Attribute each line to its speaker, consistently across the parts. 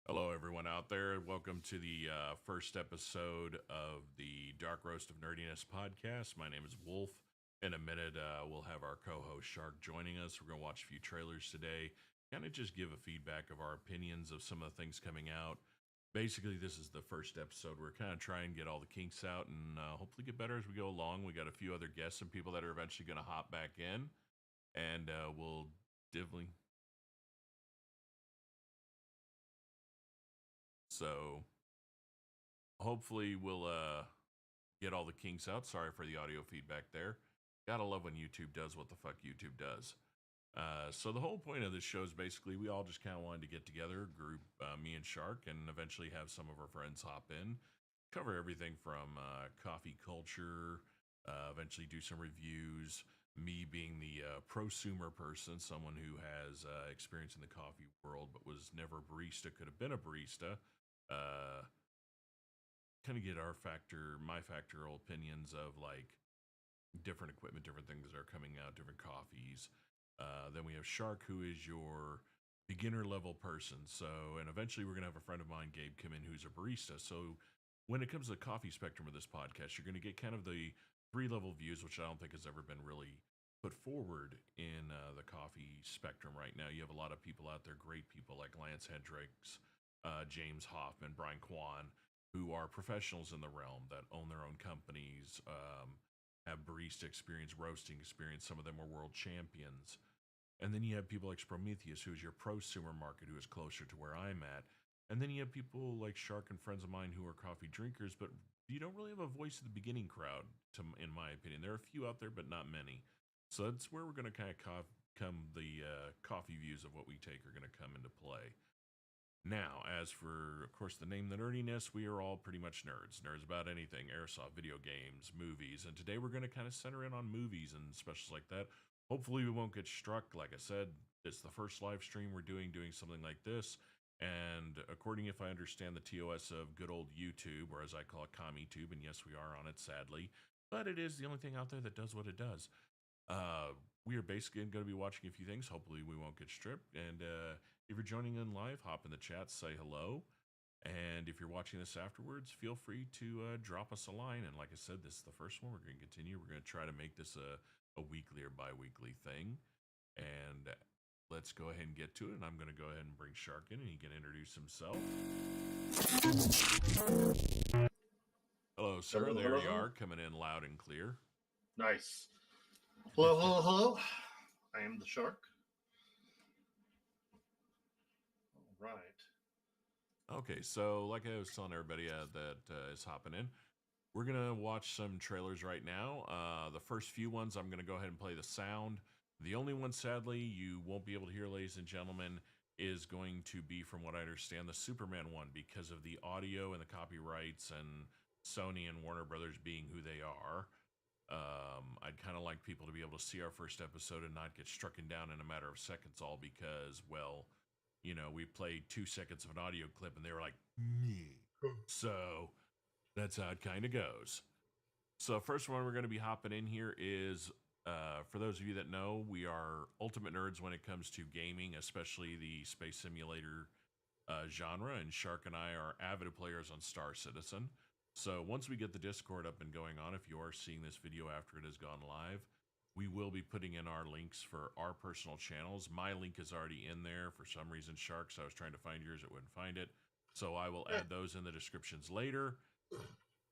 Speaker 1: Hello, everyone out there. Welcome to the first episode of the Dark Roast of Nerdiness podcast. My name is Wolf. In a minute, we'll have our co host Shark joining us. We're going to watch a few trailers today, kind of just give a feedback of our opinions of some of the things coming out. Basically, this is the first episode. We're kind of trying to get all the kinks out and hopefully get better as we go along. We got a few other guests and people that are eventually going to hop back in, and we'll definitely. So hopefully we'll get all the kinks out. Sorry for the audio feedback there. Gotta love when YouTube does what the fuck YouTube does. So the whole point of this show is basically we all just kind of wanted to get together, group me and Shark, and eventually have some of our friends hop in, cover everything from coffee culture, eventually do some reviews. Me being the prosumer person, someone who has experience in the coffee world but was never a barista, could have been a barista. Uh, Kind of get my factorial opinions of like different equipment, different things that are coming out, different coffees. Then we have Shark, who is your beginner level person. So, and eventually we're going to have a friend of mine, Gabe, come in, who's a barista. So, when it comes to the coffee spectrum of this podcast, you're going to get kind of the three level views, which I don't think has ever been really put forward in the coffee spectrum right now. You have a lot of people out there, great people like Lance Hendricks, James Hoffman, Brian Kwan, who are professionals in the realm that own their own companies, have barista experience, roasting experience. Some of them are world champions. And then you have people like Prometheus, who's your prosumer market, who is closer to where I'm at. And then you have people like Shark and friends of mine who are coffee drinkers, but you don't really have a voice of the beginning crowd, in my opinion. There are a few out there, but not many. So that's where we're going to kind of come the coffee views of what we take are going to come into play. Now, as for, of course, the name, the nerdiness, we are all pretty much nerds. Nerds about anything, airsoft, video games, movies. And today we're going to kind of center in on movies and specials like that. Hopefully we won't get struck. Like I said, it's the first live stream we're doing something like this. And according, if I understand the TOS of good old YouTube, or as I call it, CommieTube, and yes, we are on it, sadly. But it is the only thing out there that does what it does. We are basically going to be watching a few things. Hopefully, we won't get stripped. And if you're joining in live, hop in the chat, say hello. And if you're watching this afterwards, feel free to drop us a line. And like I said, this is the first one. We're going to continue. We're going to try to make this a weekly or bi weekly thing. And let's go ahead and get to it. And I'm going to go ahead and bring Shark in, and he can introduce himself. Hello, sir.
Speaker 2: Hello,
Speaker 1: There
Speaker 2: hello,
Speaker 1: you
Speaker 2: hello.
Speaker 1: are, coming in loud and clear.
Speaker 2: Nice. Hello, hello, hello. I am the shark. All right.
Speaker 1: Okay, so like I was telling everybody that is hopping in, we're gonna watch some trailers right now. The first few ones, I'm gonna go ahead and play the sound. The only one, sadly, you won't be able to hear, ladies and gentlemen, is going to be, from what I understand, the Superman one, because of the audio and the copyrights and Sony and Warner Brothers being who they are. I'd kind of like people to be able to see our first episode and not get stricken down in a matter of seconds, all because, well, we played 2 seconds of an audio clip and they were like, me. So that's how it kind of goes. So, first one we're going to be hopping in here is, for those of you that know, we are ultimate nerds when it comes to gaming, especially the space simulator genre. And Shark and I are avid players on Star Citizen. So, once we get the Discord up and going on, if you are seeing this video after it has gone live, we will be putting in our links for our personal channels. My link is already in there. For some reason, Sharks, I was trying to find yours, it wouldn't find it. So I will add those in the descriptions later.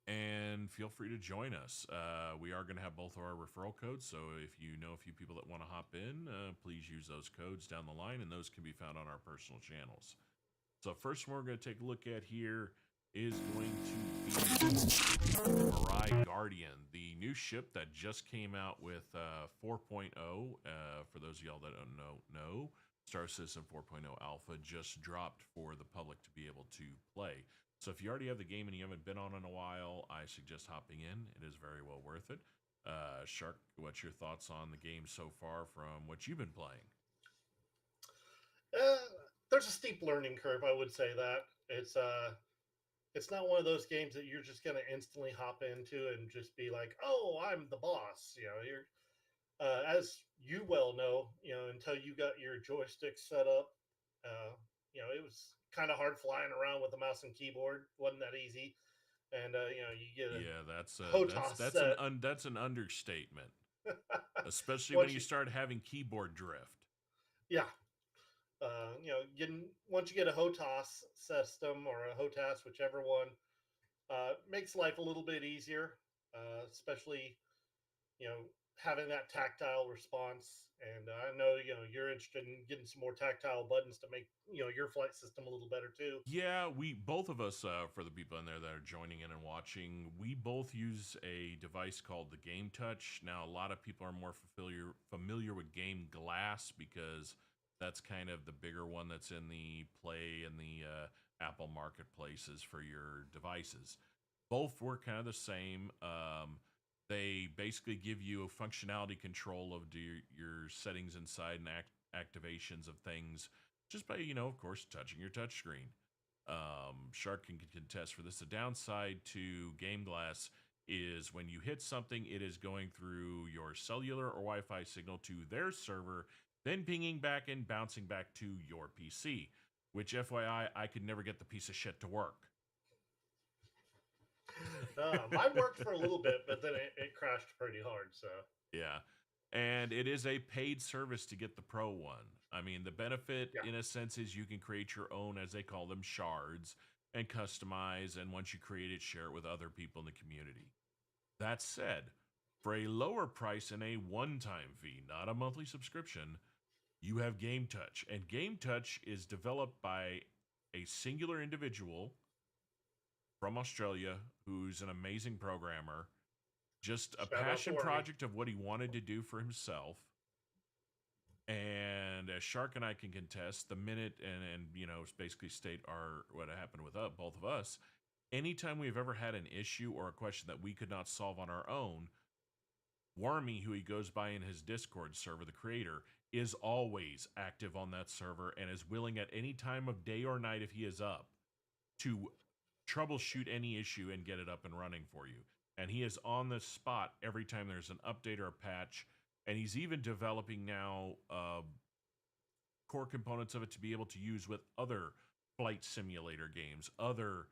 Speaker 1: And feel free to join us. We are going to have both of our referral codes. So if you know a few people that want to hop in, please use those codes down the line. And those can be found on our personal channels. So first one we're going to take a look at here is going to be the Mirai Guardian, the new ship that just came out with 4.0. For those of y'all that don't know, Star Citizen 4.0 Alpha just dropped for the public to be able to play. So if you already have the game and you haven't been on in a while, I suggest hopping in. It is very well worth it. Shark, what's your thoughts on the game so far from what you've been playing?
Speaker 2: There's a steep learning curve. I would say that it's not one of those games that you're just going to instantly hop into and just be like, "Oh, I'm the boss." as you well know, until you got your joystick set up, uh, it was kind of hard flying around with a mouse and keyboard. Wasn't that easy? And you get
Speaker 1: Yeah,
Speaker 2: a HOTAS set.
Speaker 1: that's an understatement, especially when
Speaker 2: Once
Speaker 1: you
Speaker 2: you,
Speaker 1: start having keyboard drift.
Speaker 2: yeah, getting once you get a HOTAS system or a HOTAS, whichever one, makes life a little bit easier, especially you know having that tactile response. And I know you're interested in getting some more tactile buttons to make your flight system a little better too.
Speaker 1: Yeah, we both of us, for the people in there that are joining in and watching, we both use a device called the Game Touch. Now, a lot of people are more familiar with Game Glass because that's kind of the bigger one that's in the Play and the Apple marketplaces for your devices. Both work kind of the same. They basically give you a functionality control of your settings inside and activations of things just by, of course, touching your touchscreen. Shark can contest for this. The downside to Game Glass is when you hit something, it is going through your cellular or Wi Fi signal to their server, then pinging back and bouncing back to your PC, which, FYI, I could never get the piece of shit to work.
Speaker 2: Mine worked for a little bit, but then it crashed pretty hard. So
Speaker 1: Yeah. And it is a paid service to get the pro one. I mean, the benefit,
Speaker 2: yeah,
Speaker 1: in a sense, is you can create your own, as they call them, shards and customize. And once you create it, share it with other people in the community. That said, for a lower price and a one time fee, not a monthly subscription, you have Game Touch. And Game Touch is developed by a singular individual from Australia who's an amazing programmer, just a
Speaker 2: shout out to
Speaker 1: passion
Speaker 2: Wormy.
Speaker 1: project of what he wanted to do for himself. And as Shark and I can contest, the minute and basically state our what happened with both of us. Anytime we've ever had an issue or a question that we could not solve on our own, Wormy, who he goes by in his Discord server, the creator, is always active on that server and is willing at any time of day or night, if he is up, to troubleshoot any issue and get it up and running for you. And he is on the spot every time there's an update or a patch. And he's even developing now core components of it to be able to use with other flight simulator games, other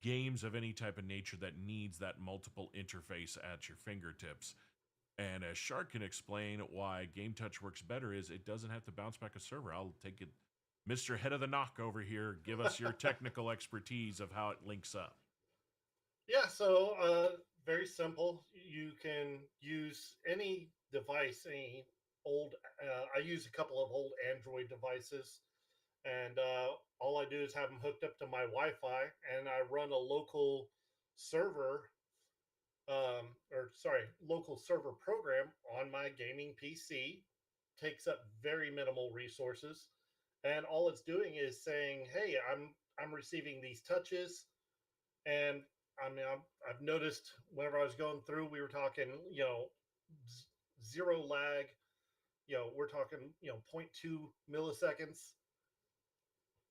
Speaker 1: games of any type of nature that needs that multiple interface at your fingertips. And as Shark can explain why Game Touch works better is it doesn't have to bounce back a server. I'll take it. Mr. Head of the Knock over here, give us your technical expertise of how it links up.
Speaker 2: Yeah, so very simple. You can use any device, any old. I use a couple of old Android devices, and all I do is have them hooked up to my Wi-Fi, and I run a local server, or sorry, local server program on my gaming PC. Takes up very minimal resources, and all it's doing is saying, "Hey, I'm receiving these touches." And I mean, I've noticed whenever I was going through, we were talking, zero lag. We're talking, zero point 0.2 milliseconds.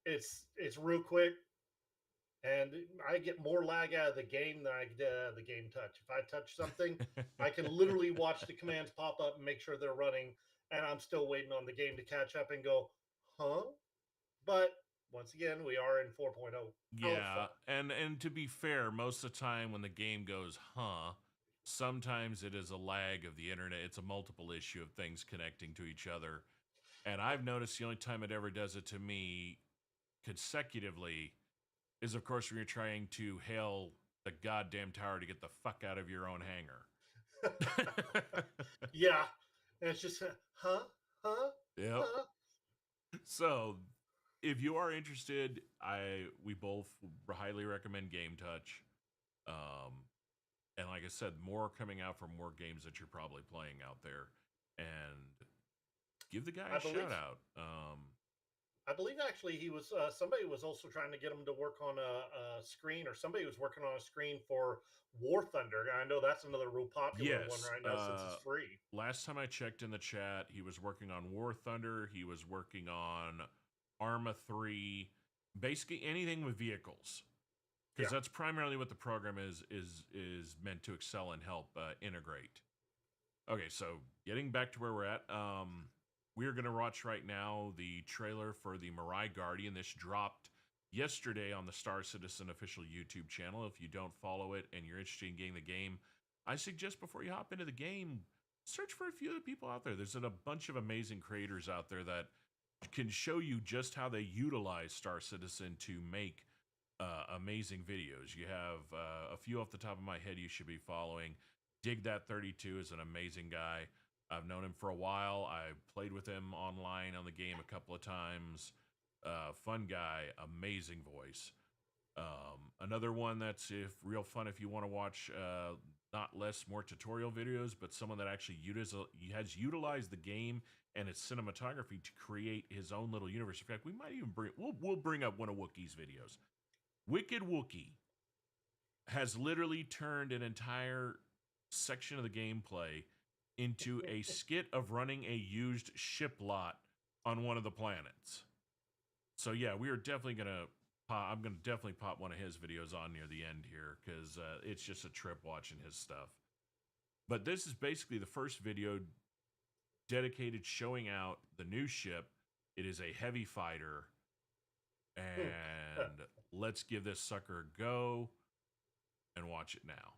Speaker 2: It's real quick, and I get more lag out of the game than I get out of the Game Touch. If I touch something, I can literally watch the commands pop up and make sure they're running, and I'm still waiting on the game to catch up and go, huh? But once again, we are in 4.0 alpha.
Speaker 1: Yeah, and to be fair, most of the time when the game goes, sometimes it is a lag of the internet. It's a multiple issue of things connecting to each other. And I've noticed the only time it ever does it to me consecutively is, of course, when you're trying to hail the goddamn tower to get the fuck out of your own hangar.
Speaker 2: Yeah. And it's just, huh? Huh?
Speaker 1: Yep.
Speaker 2: Huh?
Speaker 1: So, if you are interested, we both highly recommend Game Touch. Um, and like I said, more coming out for more games that you're probably playing out there. And give the guy
Speaker 2: I
Speaker 1: a
Speaker 2: believe
Speaker 1: shout out.
Speaker 2: I believe actually he was somebody was also trying to get him to work on a screen, or somebody was working on a screen for War Thunder. I know that's another real popular one
Speaker 1: Yes.
Speaker 2: right now since it's free.
Speaker 1: Last time I checked in the chat, he was working on War Thunder. He was working on Arma 3, basically anything with vehicles, because
Speaker 2: Yeah.
Speaker 1: that's primarily what the program is meant to excel and help integrate. Okay, so getting back to where we're at, we're going to watch right now the trailer for the Mirai Guardian. This dropped yesterday on the Star Citizen official YouTube channel. If you don't follow it and you're interested in getting the game, I suggest before you hop into the game, search for a few of the people out there. There's a bunch of amazing creators out there that can show you just how they utilize Star Citizen to make amazing videos. You have a few off the top of my head you should be following. Dig That 32 is an amazing guy. I've known him for a while. I played with him online on the game a couple of times. Fun guy, amazing voice. Another one that's real fun if you want to watch not less more tutorial videos, but someone that actually has utilized the game and its cinematography to create his own little universe. In fact, we might even we'll bring up one of Wookiee's videos. Wicked Wookie has literally turned an entire section of the gameplay into a skit of running a used ship lot on one of the planets. So yeah, we are definitely gonna. I'm gonna definitely pop one of his videos on near the end here because it's just a trip watching his stuff. But this is basically the first video dedicated showing out the new ship. It is a heavy fighter, and let's give this sucker a go and watch it now.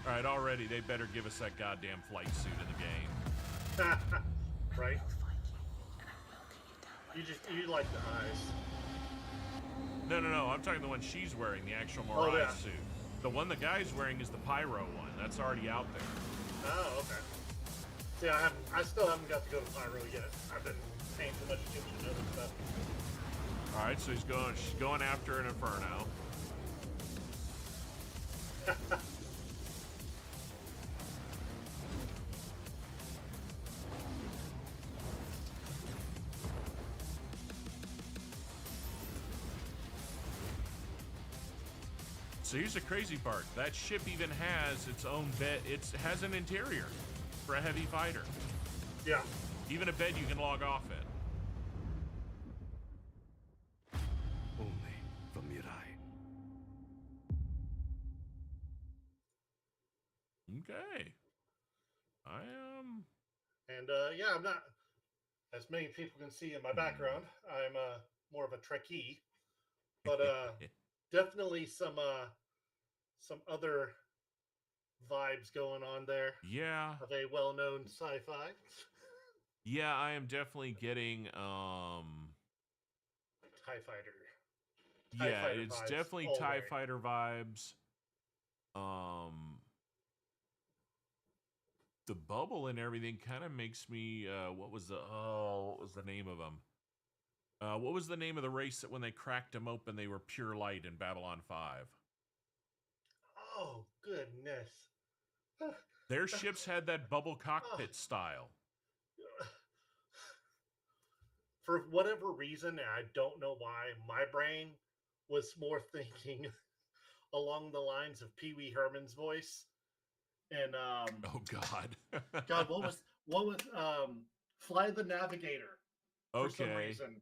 Speaker 1: All right, already they better give us that goddamn flight suit in the game.
Speaker 2: Right? You like the eyes.
Speaker 1: No. I'm talking the one she's wearing, the actual Mirai suit. The one the guy's wearing is the Pyro one. That's already out there.
Speaker 2: Oh, okay. See, I still haven't got to go to Pyro yet. I've been paying too much attention to other stuff.
Speaker 1: All right, so she's going after an Inferno. So here's the crazy part. That ship even has its own bed. It has an interior for a heavy fighter.
Speaker 2: Yeah.
Speaker 1: Even a bed you can log off in.
Speaker 3: Only from Mirai.
Speaker 1: Okay. I am.
Speaker 2: And yeah, I'm not, as many people can see in my background, I'm more of a Trekkie, but definitely some other vibes going on there.
Speaker 1: Yeah.
Speaker 2: Of a well-known sci-fi.
Speaker 1: Yeah, I am definitely getting
Speaker 2: TIE Fighter.
Speaker 1: Yeah, it's definitely TIE Fighter vibes. The bubble and everything kind of makes me what was the name of them? What was the name of the race that when they cracked them open they were pure light in Babylon 5?
Speaker 2: Oh, goodness.
Speaker 1: Their ships had that bubble cockpit style.
Speaker 2: For whatever reason, and I don't know why, my brain was more thinking along the lines of Pee Wee Herman's voice. And
Speaker 1: oh God.
Speaker 2: God, what was Fly the Navigator? For some reason.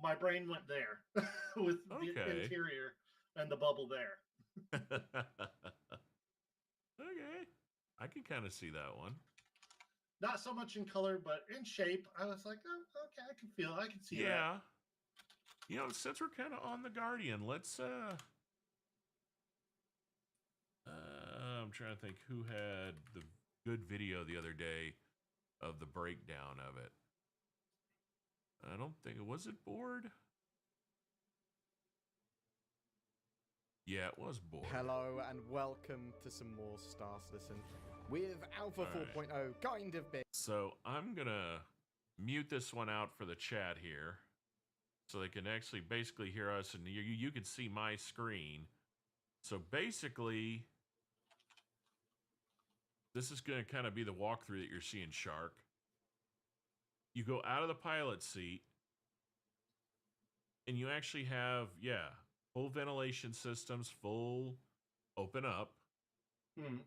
Speaker 2: My brain went there with the interior and the bubble there.
Speaker 1: Okay. I can kind of see that one.
Speaker 2: Not so much in color, but in shape. I was like, oh, okay, I can see that.
Speaker 1: Yeah. You know, since we're kind of on the Guardian, let's I'm trying to think who had the good video the other day of the breakdown of it. I don't think it was Board. Yeah, it was Board.
Speaker 4: Hello and welcome to some more Star Citizen with Alpha 4.0 kind of big.
Speaker 1: So I'm gonna mute this one out for the chat here, so they can actually basically hear us and you can see my screen. So basically, this is going to kind of be the walkthrough that you're seeing, Shark. You go out of the pilot seat, and you actually have, full ventilation systems, full open up.
Speaker 2: Hmm.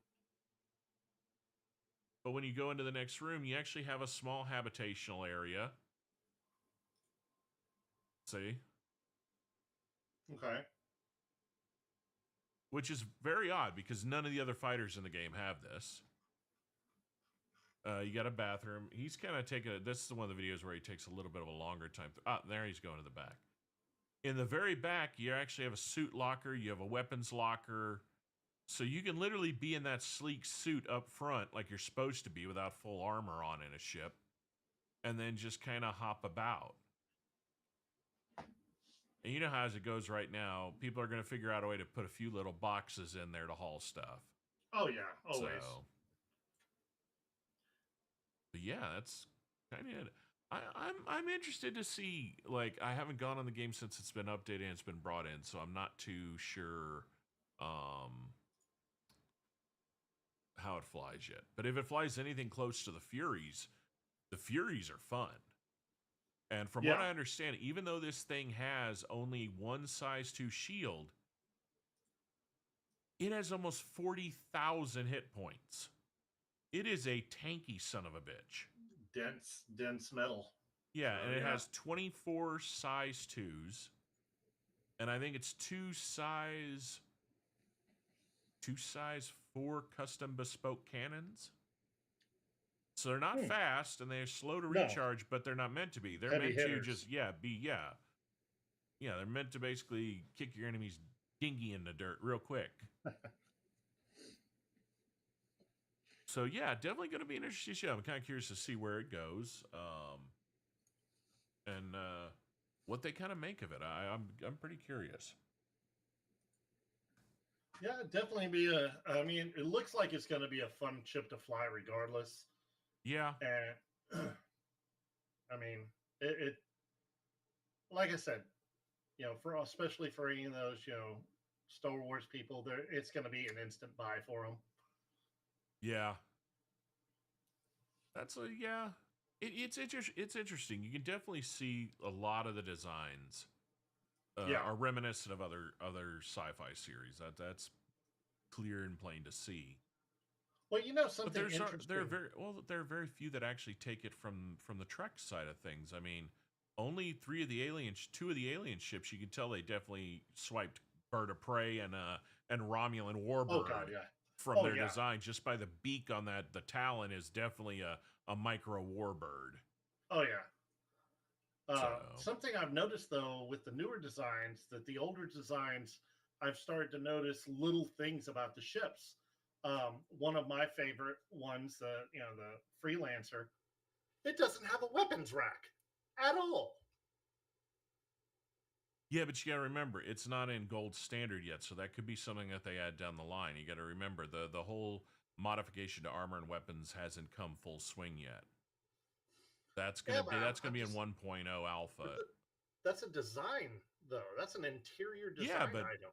Speaker 1: But when you go into the next room, you actually have a small habitational area. See?
Speaker 2: Okay.
Speaker 1: Which is very odd because none of the other fighters in the game have this. You got a bathroom. He's kind of taking it. This is one of the videos where he takes a little bit of a longer time. There he's going to the back. In the very back, you actually have a suit locker. You have a weapons locker. So you can literally be in that sleek suit up front like you're supposed to be without full armor on in a ship. And then just kind of hop about. And you know how as it goes right now, people are going to figure out a way to put a few little boxes in there to haul stuff.
Speaker 2: Oh yeah, always.
Speaker 1: So, but yeah, that's kind of it. I'm interested to see. Like, I haven't gone on the game since it's been updated and it's been brought in, so I'm not too sure how it flies yet. But if it flies anything close to the Furies are fun. And from what I understand, even though this thing has only one size 2 shield, it has almost 40,000 hit points. It is a tanky son of a bitch.
Speaker 2: Dense metal.
Speaker 1: Yeah, and it has 24 size 2s. And I think it's two size 4 custom bespoke cannons. So they're not fast and they're slow to recharge, but they're not meant to be. They're
Speaker 2: Heavy
Speaker 1: meant
Speaker 2: hitters.
Speaker 1: to just they're meant to basically kick your enemy's dinghy in the dirt real quick. So yeah, definitely going to be an interesting show. I'm kind of curious to see where it goes, and what they kind of make of it. I'm pretty curious.
Speaker 2: Yeah, definitely be I mean, it looks like it's going to be a fun ship to fly, regardless.
Speaker 1: Yeah,
Speaker 2: And I mean, it like I said, especially for any of those, Star Wars people, it's going to be an instant buy for them.
Speaker 1: yeah. That's it's interesting. You can definitely see a lot of the designs are reminiscent of other sci-fi series. That's clear and plain to see.
Speaker 2: Well, something interesting.
Speaker 1: There are very few that actually take it from the Trek side of things. I mean, only two of the alien ships you can tell they definitely swiped Bird of Prey and Romulan Warbird from their design just by the beak on that. The Talon is definitely a micro Warbird.
Speaker 2: Oh yeah. Something I've noticed though with the newer designs, that the older designs, I've started to notice little things about the ships. One of my favorite ones, the Freelancer, it doesn't have a weapons rack at all.
Speaker 1: Yeah, but you got to remember, it's not in gold standard yet, so that could be something that they add down the line. You got to remember the whole modification to armor and weapons hasn't come full swing yet. That's gonna be in 1.0 alpha.
Speaker 2: That's a design though. That's an interior design item.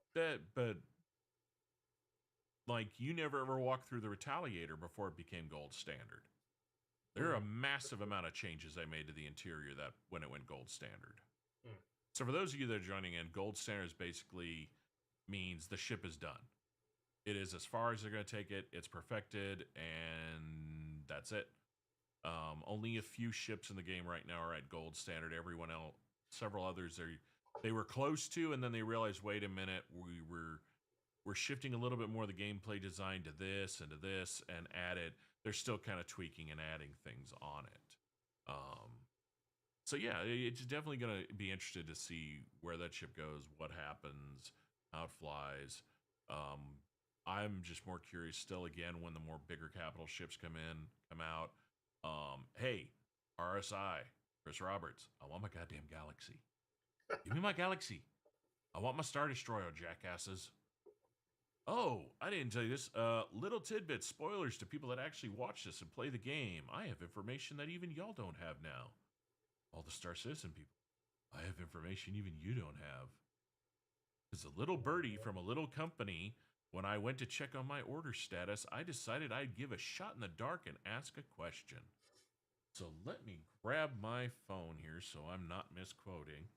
Speaker 1: But like, you never ever walked through the Retaliator before it became gold standard. There are a massive amount of changes they made to the interior that when it went gold standard. So for those of you that are joining in, gold standard basically means the ship is done. It is as far as they're going to take it. It's perfected, and that's it. Only a few ships in the game right now are at gold standard. Everyone else, several others, they were close to, and then they realized, wait a minute, we're shifting a little bit more of the gameplay design to this and to this, and they're still kind of tweaking and adding things on it. So yeah, it's definitely going to be interested to see where that ship goes, what happens, how it flies. I'm just more curious still, again, when the more bigger capital ships come out. Hey, RSI, Chris Roberts, I want my goddamn galaxy. Give me my galaxy. I want my Star Destroyer, jackasses. Oh, I didn't tell you this. Little tidbits, spoilers to people that actually watch this and play the game. I have information that even y'all don't have now. All the Star Citizen people. I have information even you don't have. Because a little birdie from a little company, when I went to check on my order status, I decided I'd give a shot in the dark and ask a question. So let me grab my phone here so I'm not misquoting.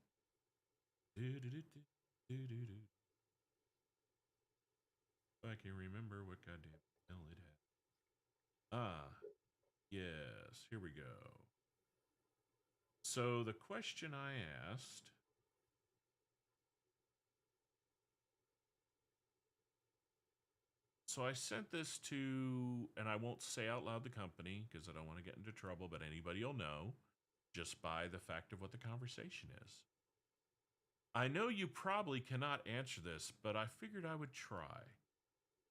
Speaker 1: Do. If I can remember what goddamn hell it had. Ah, yes. Here we go. So the question I asked. So I sent this to, and I won't say out loud the company because I don't want to get into trouble, but anybody will know just by the fact of what the conversation is. I know you probably cannot answer this, but I figured I would try.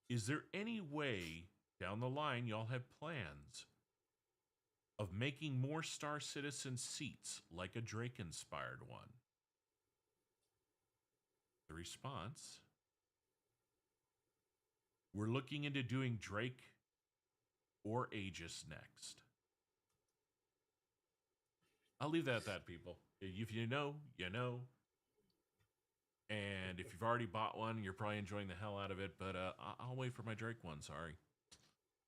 Speaker 1: Is there any way down the line y'all have plans of making more Star Citizen seats like a Drake-inspired one? The response: we're looking into doing Drake or Aegis next. I'll leave that at that, people. If you know, you know. And if you've already bought one, you're probably enjoying the hell out of it. But I'll wait for my Drake one. Sorry,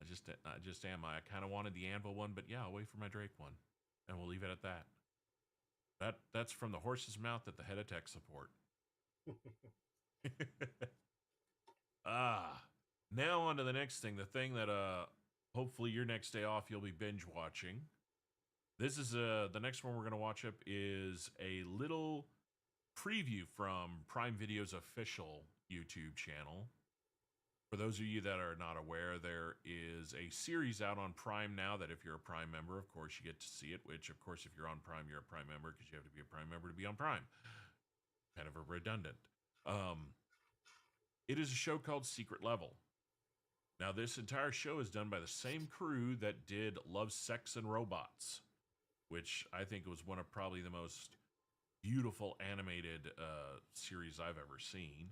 Speaker 1: I just am. I kind of wanted the Anvil one, but yeah, I'll wait for my Drake one, and we'll leave it at that. That's from the horse's mouth at the head of tech support. Now on to the next thing. The thing that hopefully your next day off you'll be binge watching. This is the next one we're gonna watch up is a little preview from Prime Video's official YouTube channel. For those of you that are not aware, there is a series out on Prime now that if you're a Prime member, of course, you get to see it, which, of course, if you're on Prime, you're a Prime member because you have to be a Prime member to be on Prime. Kind of a redundant. It is a show called Secret Level. Now, this entire show is done by the same crew that did Love, Sex, and Robots, which I think was one of probably the most beautiful animated series I've ever seen.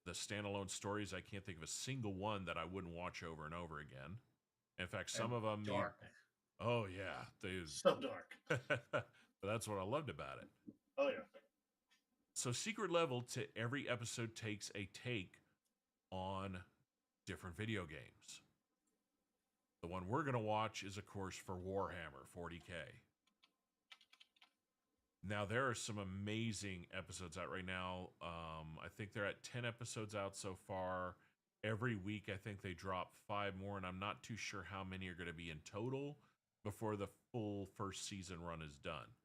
Speaker 1: The standalone stories, I can't think of a single one that I wouldn't watch over and over again. In fact, some of them...
Speaker 2: Dark.
Speaker 1: Oh, yeah.
Speaker 2: So dark.
Speaker 1: But that's what I loved about it.
Speaker 2: Oh, yeah.
Speaker 1: So Secret Level, to every episode takes a take on different video games. The one we're going to watch is, of course, for Warhammer 40K. Now, there are some amazing episodes out right now. I think they're at 10 episodes out so far. Every week, I think they drop 5 more, and I'm not too sure how many are going to be in total before the full first season run is done.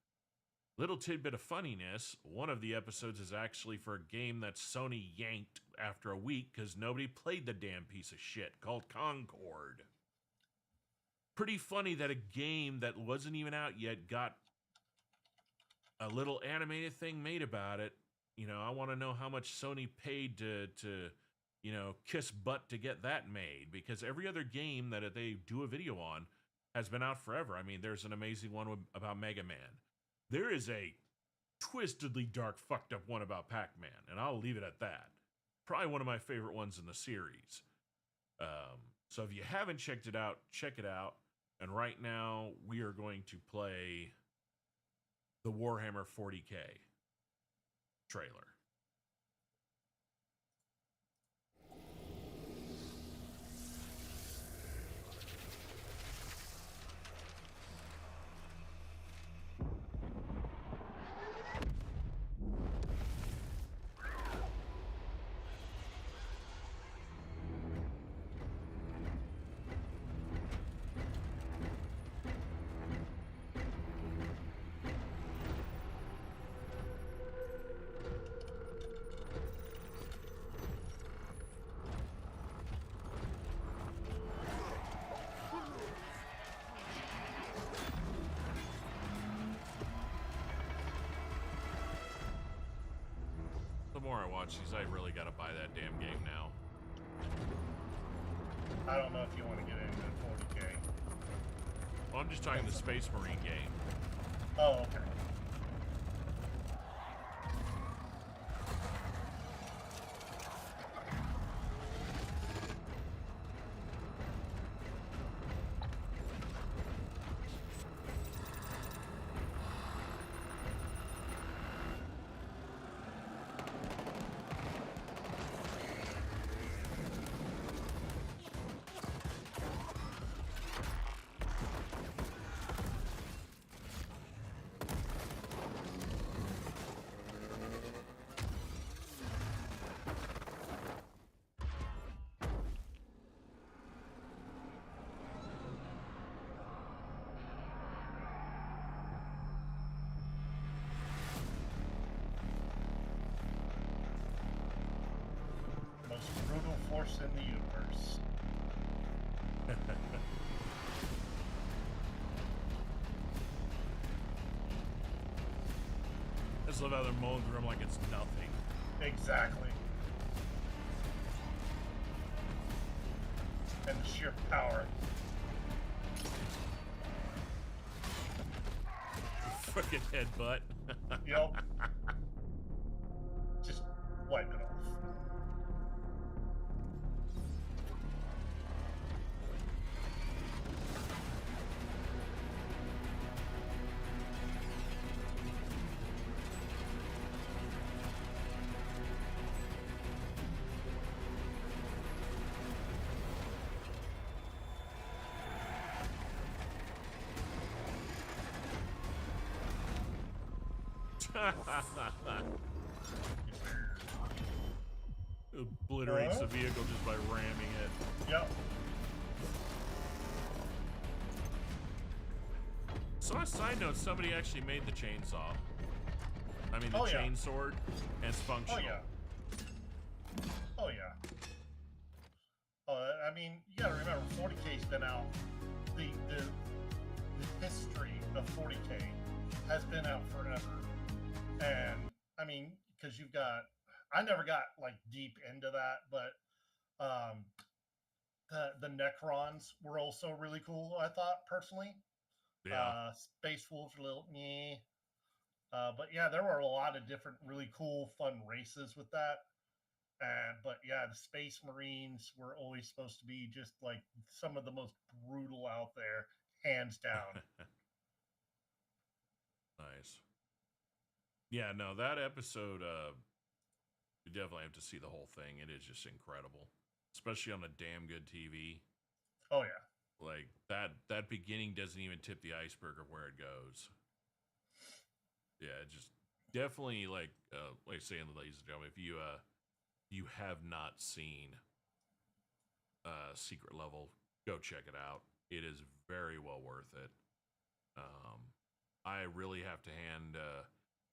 Speaker 1: Little tidbit of funniness, one of the episodes is actually for a game that Sony yanked after a week because nobody played the damn piece of shit, called Concord. Pretty funny that a game that wasn't even out yet got a little animated thing made about it. You know, I want to know how much Sony paid to you know, kiss butt to get that made, because every other game that they do a video on has been out forever. I mean, there's an amazing one about Mega Man. There is a twistedly dark, fucked up one about Pac-Man, and I'll leave it at that. Probably one of my favorite ones in the series. So if you haven't checked it out, check it out. And right now, we are going to play the Warhammer 40K trailer. The more I watch these, I really got to buy that damn game now.
Speaker 2: I don't know if you want to get into 40K.
Speaker 1: Well, I'm just talking the Space Marine game.
Speaker 2: Oh, okay. force in the universe.
Speaker 1: I just love how they're mowing through them like it's nothing.
Speaker 2: Exactly. And the sheer power.
Speaker 1: Frickin' headbutt.
Speaker 2: Yep. Just wipe it off.
Speaker 1: Obliterates the vehicle just by ramming it.
Speaker 2: Yep.
Speaker 1: So, on a side note, somebody actually made the chainsaw. I mean, the
Speaker 2: Oh, yeah.
Speaker 1: chainsword, and it's functional.
Speaker 2: Oh yeah. Oh yeah. I mean, you gotta remember, 40K's been out. The history of 40K has been out forever, and I mean, because you've got, I never got like deep into that, but the Necrons were also really cool. I thought personally.
Speaker 1: Yeah.
Speaker 2: Space Wolves were a little meh. But yeah, there were a lot of different really cool, fun races with that. But yeah, the Space Marines were always supposed to be just like some of the most brutal out there, hands down.
Speaker 1: Nice. Yeah, no, that episode, you definitely have to see the whole thing. It is just incredible, especially on a damn good TV.
Speaker 2: Oh yeah.
Speaker 1: Like that beginning doesn't even tip the iceberg of where it goes. Yeah, it just definitely like saying, ladies and gentlemen, if you have not seen Secret Level, go check it out. It is very well worth it. I really have to hand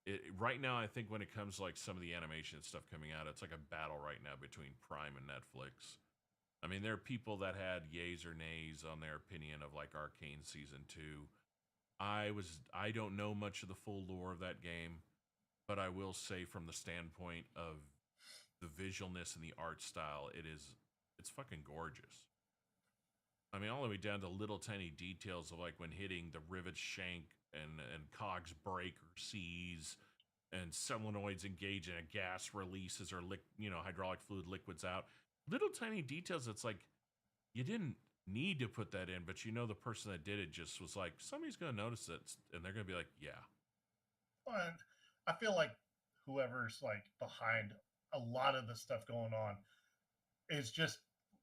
Speaker 1: it right now. I think when it comes to like some of the animation stuff coming out, it's like a battle right now between Prime and Netflix. I mean, there are people that had yays or nays on their opinion of like Arcane Season 2. I don't know much of the full lore of that game, but I will say from the standpoint of the visualness and the art style, it's fucking gorgeous. I mean, all the way down to little tiny details of like when hitting the rivet shank and cogs break or seize, and solenoids engage in a gas releases or hydraulic fluid liquids out. Little tiny details. It's like you didn't need to put that in, but the person that did it just was like, somebody's going to notice it, and they're going to be like, yeah.
Speaker 2: And I feel like whoever's like behind a lot of the stuff going on is just,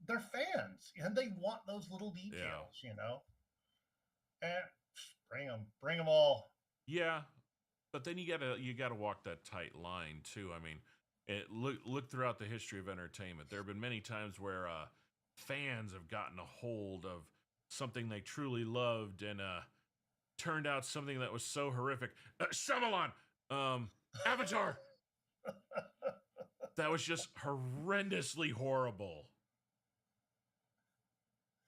Speaker 2: they're fans and they want those little details, and bring them all.
Speaker 1: Yeah, but then you gotta walk that tight line too. I mean, look throughout the history of entertainment. There have been many times where fans have gotten a hold of something they truly loved and turned out something that was so horrific. Shyamalan, Avatar. That was just horrendously horrible.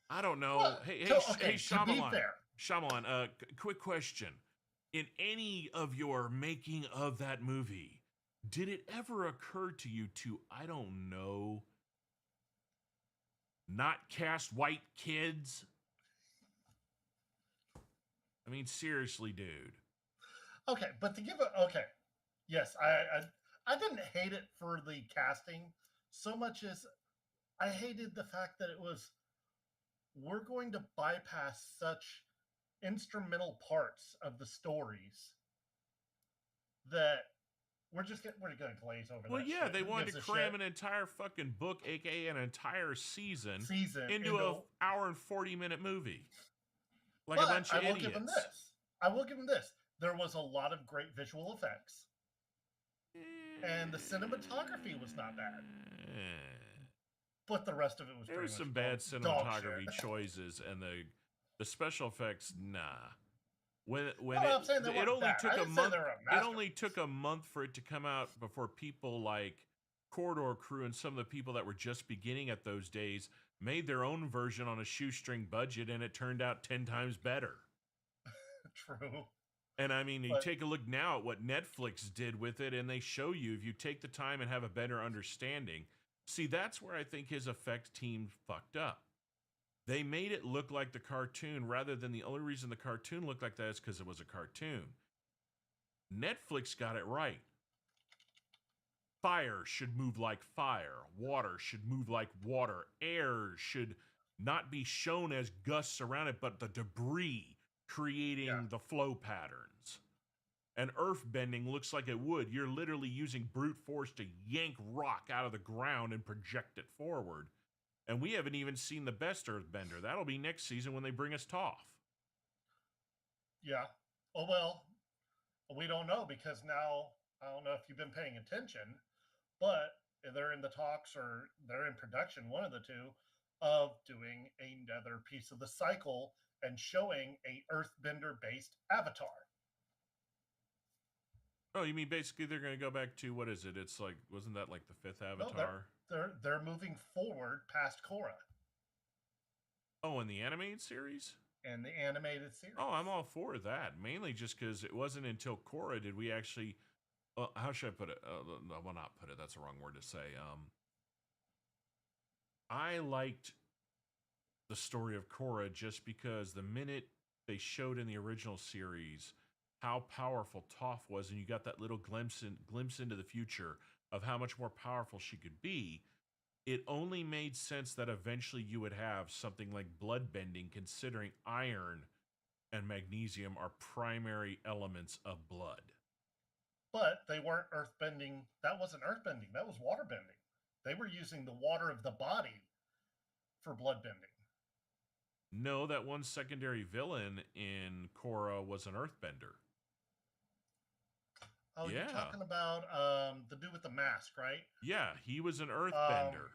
Speaker 1: I don't know.
Speaker 2: Well,
Speaker 1: hey,
Speaker 2: okay,
Speaker 1: Shyamalan, quick question. In any of your making of that movie, did it ever occur to you to, I don't know, not cast white kids? I mean, seriously, dude.
Speaker 2: Okay, but to give yes, I didn't hate it for the casting so much as I hated the fact that it was, we're going to bypass such instrumental parts of the stories that we're going to glaze over.
Speaker 1: Well,
Speaker 2: that
Speaker 1: yeah,
Speaker 2: shit.
Speaker 1: they
Speaker 2: Who
Speaker 1: wanted to
Speaker 2: gives a
Speaker 1: cram
Speaker 2: shit?
Speaker 1: an entire fucking book, aka an entire season into
Speaker 2: into
Speaker 1: an hour and 40-minute movie. Like
Speaker 2: but
Speaker 1: a bunch of
Speaker 2: I will
Speaker 1: idiots.
Speaker 2: give them this. I will give them this. There was a lot of great visual effects. And the cinematography was not bad. But the rest of it was
Speaker 1: There
Speaker 2: pretty
Speaker 1: was
Speaker 2: much
Speaker 1: some bad
Speaker 2: dog
Speaker 1: cinematography
Speaker 2: shit.
Speaker 1: choices, and the special effects, nah. When
Speaker 2: I'm saying they
Speaker 1: it
Speaker 2: weren't
Speaker 1: only
Speaker 2: bad.
Speaker 1: took
Speaker 2: I
Speaker 1: a
Speaker 2: didn't say
Speaker 1: month.
Speaker 2: they were a
Speaker 1: It only
Speaker 2: masterpiece.
Speaker 1: took a month for it to come out before people like Corridor Crew and some of the people that were just beginning at those days made their own version on a shoestring budget, and it turned out 10 times better.
Speaker 2: True.
Speaker 1: And I mean, you
Speaker 2: But-
Speaker 1: take a look now at what Netflix did with it, and they show you, if you take the time and have a better understanding. See, that's where I think his effects team fucked up. They made it look like the cartoon rather than the only reason the cartoon looked like that is because it was a cartoon. Netflix got it right. Fire should move like fire. Water should move like water. Air should not be shown as gusts around it, but the debris creating the flow patterns. And earth bending looks like it would. You're literally using brute force to yank rock out of the ground and project it forward. And we haven't even seen the best earthbender. That'll be next season when they bring us Toph.
Speaker 2: Yeah. Oh, well, we don't know because now, I don't know if you've been paying attention, but they're in the talks or they're in production, one of the two, of doing another piece of the cycle and showing a earthbender-based avatar.
Speaker 1: Oh, you mean basically they're going to go back to, what is it? It's like, wasn't that like the 5th Avatar?
Speaker 2: No, they're moving forward past Korra
Speaker 1: Oh, in the animated series?
Speaker 2: and the animated series.
Speaker 1: Oh, I'm all for that. Mainly just because it wasn't until Korra did we actually, how should I put it? Well, not put it. That's the wrong word to say. I liked the story of Korra just because the minute they showed in the original series how powerful Toph was, and you got that little glimpse into the future of how much more powerful she could be, it only made sense that eventually you would have something like bloodbending, considering iron and magnesium are primary elements of blood.
Speaker 2: But they weren't earthbending. That wasn't earthbending. That was waterbending. They were using the water of the body for bloodbending.
Speaker 1: No, that one secondary villain in Korra was an earthbender.
Speaker 2: Oh,
Speaker 1: Yeah.
Speaker 2: you're talking about the dude with the mask, right?
Speaker 1: Yeah, he was an earthbender.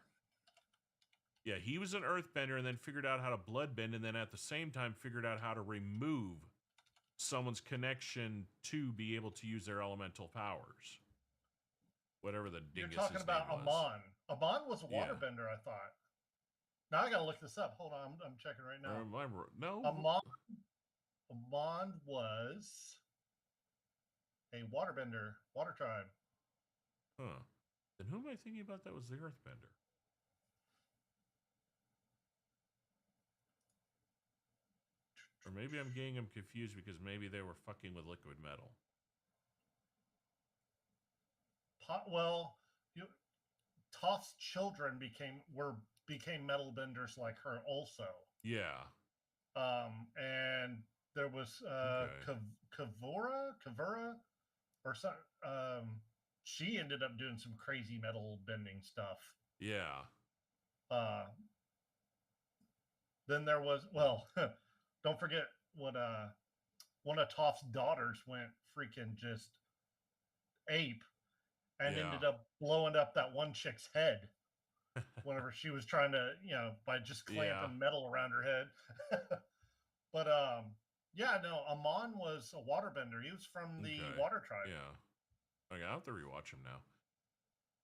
Speaker 1: Yeah, he was an earthbender and then figured out how to bloodbend, and then at the same time figured out how to remove someone's connection to be able to use their elemental powers. Whatever the
Speaker 2: You're
Speaker 1: dingus
Speaker 2: talking about
Speaker 1: name was.
Speaker 2: Amon. Amon was a
Speaker 1: Yeah.
Speaker 2: waterbender, I thought. Now I gotta look this up. Hold on, I'm checking right now.
Speaker 1: No.
Speaker 2: Amon was a waterbender, water tribe.
Speaker 1: Huh. Then who am I thinking about that was the earthbender? Or maybe I'm getting them confused because maybe they were fucking with liquid metal.
Speaker 2: Toph's children became metal benders like her also.
Speaker 1: Yeah.
Speaker 2: And there was Kavura, or some. She ended up doing some crazy metal bending stuff.
Speaker 1: Yeah.
Speaker 2: Then there was, don't forget what one of Toph's daughters went freaking just ape and ended up blowing up that one chick's head whenever she was trying to, by just clamping metal around her head. But Amon was a waterbender. He was from the water tribe.
Speaker 1: Yeah. Okay, I'll have to rewatch him now.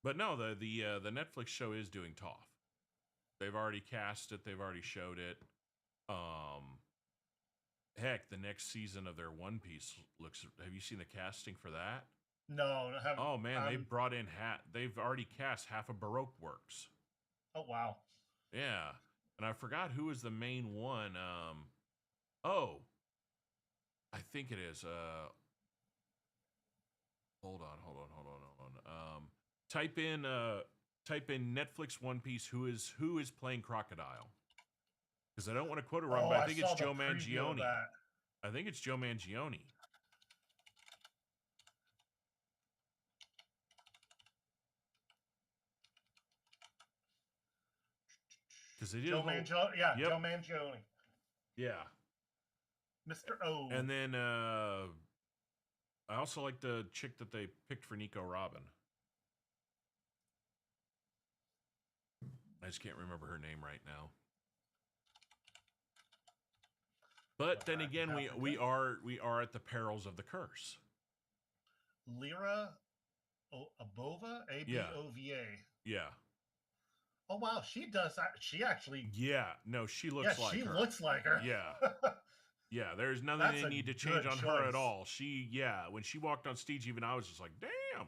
Speaker 1: But no, the Netflix show is doing Toph. They've already cast it. They've already showed it. Heck, the next season of their One Piece looks. Have you seen the casting for that?
Speaker 2: No, I haven't.
Speaker 1: Oh man, they brought in They've already cast half of Baroque works.
Speaker 2: Oh wow.
Speaker 1: Yeah, and I forgot who is the main one. I think it is. Hold on. Type in Netflix One Piece. Who is playing Crocodile? Because I don't want to quote it wrong, but I think it's Joe Mangione. I think it's Joe Mangione. Because they did
Speaker 2: Joe Mangione. Yeah,
Speaker 1: Yep.
Speaker 2: Joe Mangione.
Speaker 1: Yeah.
Speaker 2: Mr. O.
Speaker 1: And then I also like the chick that they picked for Nico Robin. I just can't remember her name right now. But then again, we are at the perils of the curse.
Speaker 2: Lyra Abova,
Speaker 1: Yeah.
Speaker 2: ABOVA.
Speaker 1: Yeah.
Speaker 2: Oh wow, she does. She actually.
Speaker 1: Yeah. No, she looks like
Speaker 2: she
Speaker 1: her.
Speaker 2: looks like her.
Speaker 1: Yeah. Yeah, there's nothing
Speaker 2: That's
Speaker 1: they
Speaker 2: a
Speaker 1: need to change
Speaker 2: good
Speaker 1: on her at
Speaker 2: choice.
Speaker 1: all. When she walked on stage, even I was just like, damn.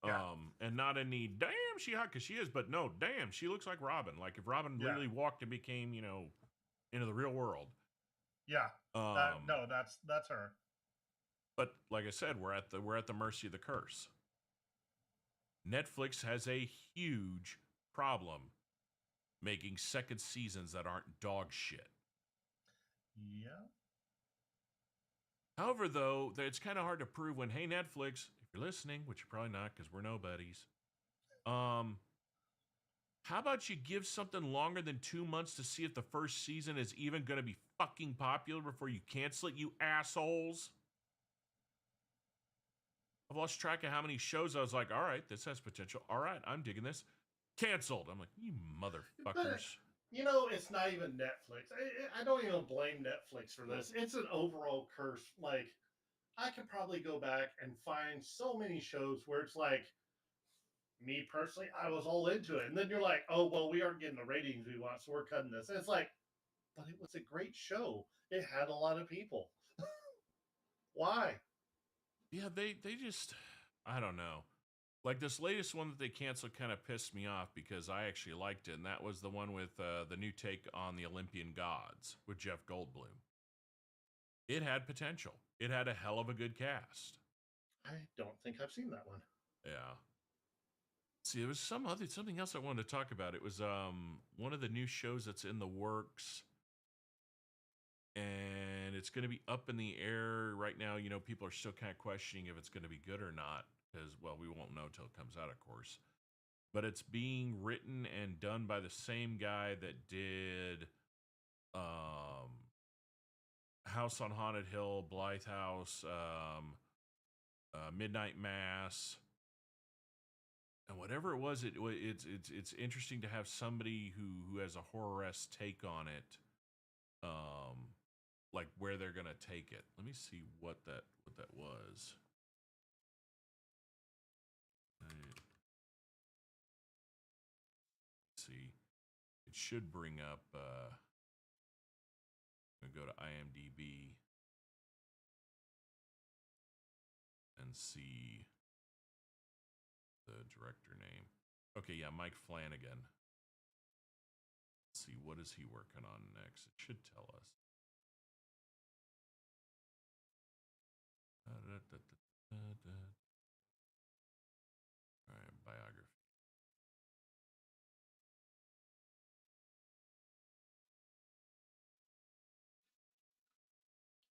Speaker 2: Yeah.
Speaker 1: And not any damn she hot because she is, but no, damn, she looks like Robin. Like if Robin
Speaker 2: Yeah.
Speaker 1: really walked and became, into the real world.
Speaker 2: Yeah. No, that's her.
Speaker 1: But like I said, we're at the mercy of the curse. Netflix has a huge problem making second seasons that aren't dog shit.
Speaker 2: Yeah.
Speaker 1: However, though, it's kind of hard to prove when, hey, Netflix, if you're listening, which you're probably not because we're nobodies, how about you give something longer than 2 months to see if the first season is even going to be fucking popular before you cancel it, you assholes? I've lost track of how many shows I was like, all right, this has potential. All right, I'm digging this. Canceled. I'm like, you motherfuckers.
Speaker 2: It's not even Netflix. I don't even blame Netflix for this. It's an overall curse. Like, I could probably go back and find so many shows where it's like, me personally, I was all into it. And then you're like, oh, well, we aren't getting the ratings we want, so we're cutting this. And it's like, but it was a great show. It had a lot of people. Why?
Speaker 1: Yeah, they just, I don't know. Like this latest one that they canceled kind of pissed me off because I actually liked it. And that was the one with the new take on the Olympian gods with Jeff Goldblum. It had potential. It had a hell of a good cast.
Speaker 2: I don't think I've seen that one.
Speaker 1: Yeah. See, there was something else I wanted to talk about. It was one of the new shows that's in the works. And it's going to be up in the air right now. People are still kind of questioning if it's going to be good or not. Because, well, we won't know till it comes out, of course. But it's being written and done by the same guy that did House on Haunted Hill, Blythe House, Midnight Mass, and whatever it was. It's interesting to have somebody who has a horror-esque take on it, like where they're gonna take it. Let me see what that was. See, it should bring up. I'm gonna go to IMDb and see the director name. Okay, yeah, Mike Flanagan. Let's see, what is he working on next? It should tell us. All right, biography.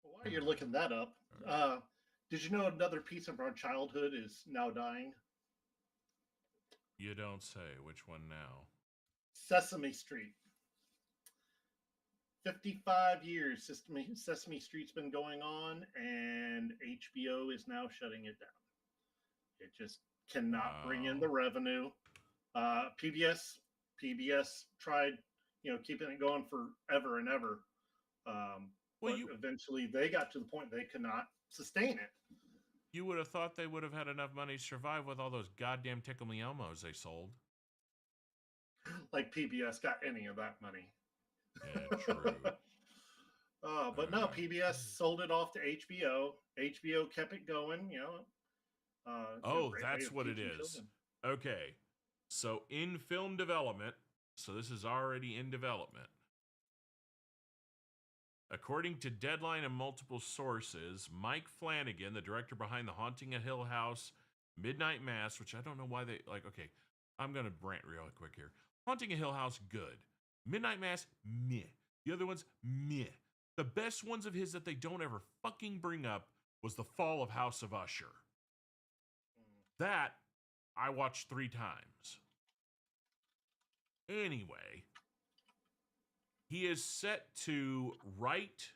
Speaker 2: While you're looking that up, did you know another piece of our childhood is now dying?
Speaker 1: You don't say. Which one now?
Speaker 2: Sesame Street. 55 years Sesame Street's been going on, and HBO is now shutting it down. It just cannot bring in the revenue. PBS tried, keeping it going forever and ever. But eventually they got to the point they could not sustain it.
Speaker 1: You would have thought they would have had enough money to survive with all those goddamn Tickle Me Elmos they sold.
Speaker 2: Like PBS got any of that money.
Speaker 1: Yeah, true.
Speaker 2: But no, PBS sold it off to HBO. HBO kept it going,
Speaker 1: that's what it is. Children. Okay. So in film development, so this is already in development. According to Deadline and multiple sources, Mike Flanagan, the director behind The Haunting of Hill House, Midnight Mass, which I don't know why they okay, I'm going to rant real quick here. Haunting of Hill House, good. Midnight Mass, meh. The other ones, meh. The best ones of his that they don't ever fucking bring up was The Fall of House of Usher. That I watched 3 times. Anyway, he is set to write.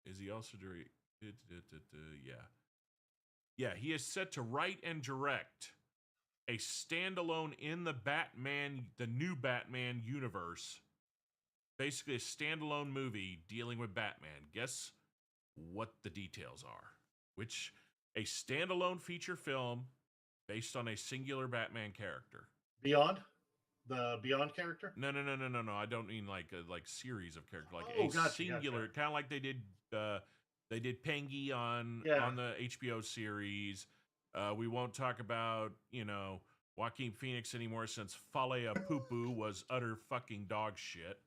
Speaker 1: Is he also doing? Yeah, he is set to write and direct a standalone in the new Batman universe. Basically, a standalone movie dealing with Batman. Guess what the details are? A standalone feature film based on a singular Batman character.
Speaker 2: Beyond? The Beyond character?
Speaker 1: No. I don't mean like a series of characters, like
Speaker 2: Oh,
Speaker 1: a
Speaker 2: gotcha,
Speaker 1: singular,
Speaker 2: gotcha.
Speaker 1: kind of like they did Pengy on
Speaker 2: Yeah.
Speaker 1: the HBO series. We won't talk about Joaquin Phoenix anymore since Falea Pupu was utter fucking dog shit.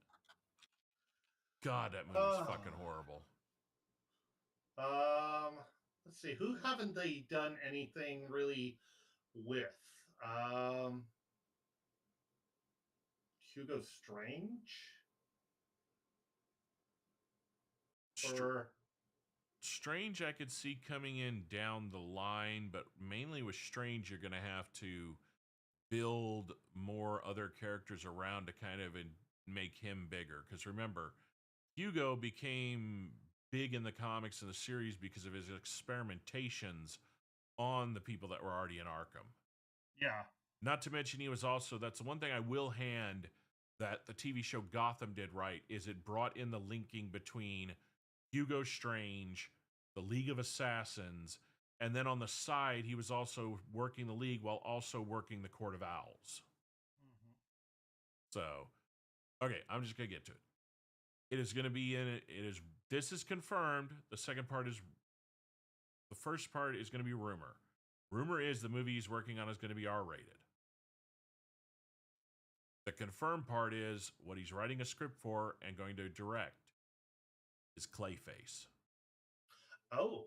Speaker 1: God, that movie's fucking horrible.
Speaker 2: Let's see. Who haven't they done anything really with? Hugo Strange? Or
Speaker 1: Strange, I could see coming in down the line, but mainly with Strange, you're going to have to build more other characters around to kind of make him bigger. Because remember, Hugo became big in the comics and the series because of his experimentations on the people that were already in Arkham.
Speaker 2: yeah.
Speaker 1: Not to mention, he was also, that's the one thing I will hand that the TV show Gotham did right, is it brought in the linking between Hugo Strange, the League of Assassins, and then on the side, he was also working the League while also working the Court of Owls.
Speaker 2: Mm-hmm.
Speaker 1: So, okay, I'm just going to get to it. It is going to be in it. This is confirmed. The first part is going to be rumor. Rumor is the movie he's working on is going to be R-rated. The confirmed part is what he's writing a script for and going to direct is Clayface.
Speaker 2: Oh.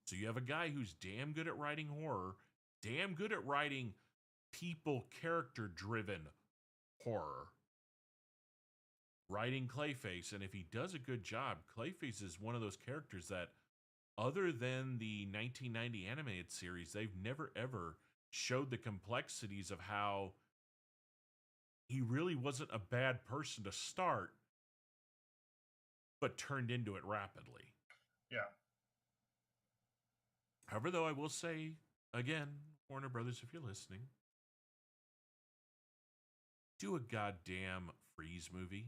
Speaker 1: So you have a guy who's damn good at writing horror, damn good at writing people character-driven horror, writing Clayface. And if he does a good job, Clayface is one of those characters that, other than the 1990 animated series, they've never ever showed the complexities of how he really wasn't a bad person to start, but turned into it rapidly.
Speaker 2: Yeah.
Speaker 1: However, though, I will say, again, Warner Brothers, if you're listening, do a goddamn Freeze movie.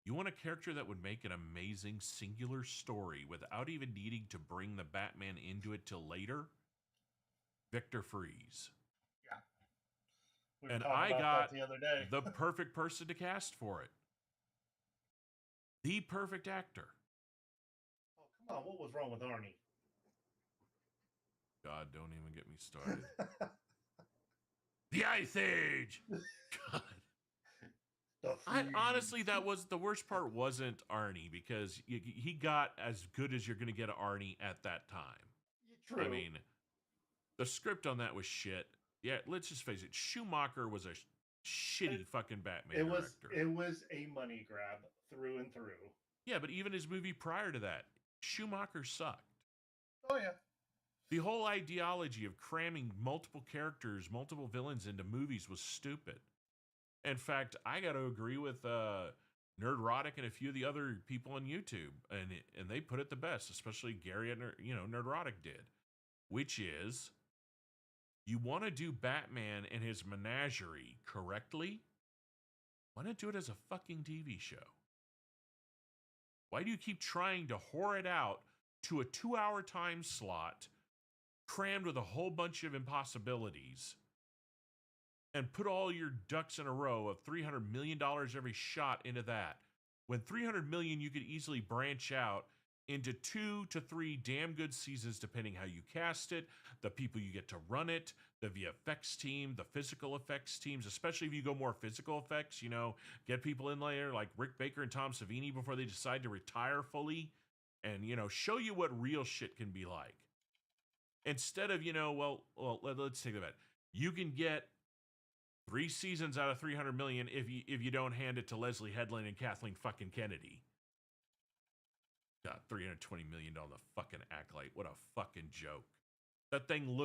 Speaker 1: You want a character that would make an amazing singular story without even needing to bring the Batman into it till later? Victor Freeze.
Speaker 2: Yeah. We were
Speaker 1: And
Speaker 2: talking
Speaker 1: I
Speaker 2: about
Speaker 1: got
Speaker 2: that the other day.
Speaker 1: the perfect person to cast for it. The perfect actor.
Speaker 2: Oh, come on. What was wrong with Arnie?
Speaker 1: God, don't even get me started. The Ice Age! God. Honestly, that was the worst part. Wasn't Arnie, because he got as good as you're going to get Arnie at that time.
Speaker 2: True.
Speaker 1: I mean, the script on that was shit. Yeah, let's just face it. Schumacher was a shitty fucking Batman director.
Speaker 2: It was a money grab through and through.
Speaker 1: Yeah, but even his movie prior to that, Schumacher sucked.
Speaker 2: Oh yeah.
Speaker 1: The whole ideology of cramming multiple characters, multiple villains into movies was stupid. In fact, I got to agree with Nerdrotic and a few of the other people on YouTube, and they put it the best, especially Gary and Nerdrotic did, which is, you want to do Batman and his menagerie correctly? Why not do it as a fucking TV show? Why do you keep trying to whore it out to a 2-hour time slot, crammed with a whole bunch of impossibilities, and put all your ducks in a row of $300 million every shot into that, when $300 million you could easily branch out into 2 to 3 damn good seasons, depending how you cast it, the people you get to run it, the VFX team, the physical effects teams, especially if you go more physical effects, get people in there like Rick Baker and Tom Savini before they decide to retire fully, and, show you what real shit can be like. Instead of, let's take that back. You can get 3 seasons out of $300 million if you don't hand it to Leslie Headland and Kathleen fucking Kennedy. God, $320 million on the fucking acolyte. What a fucking joke. That thing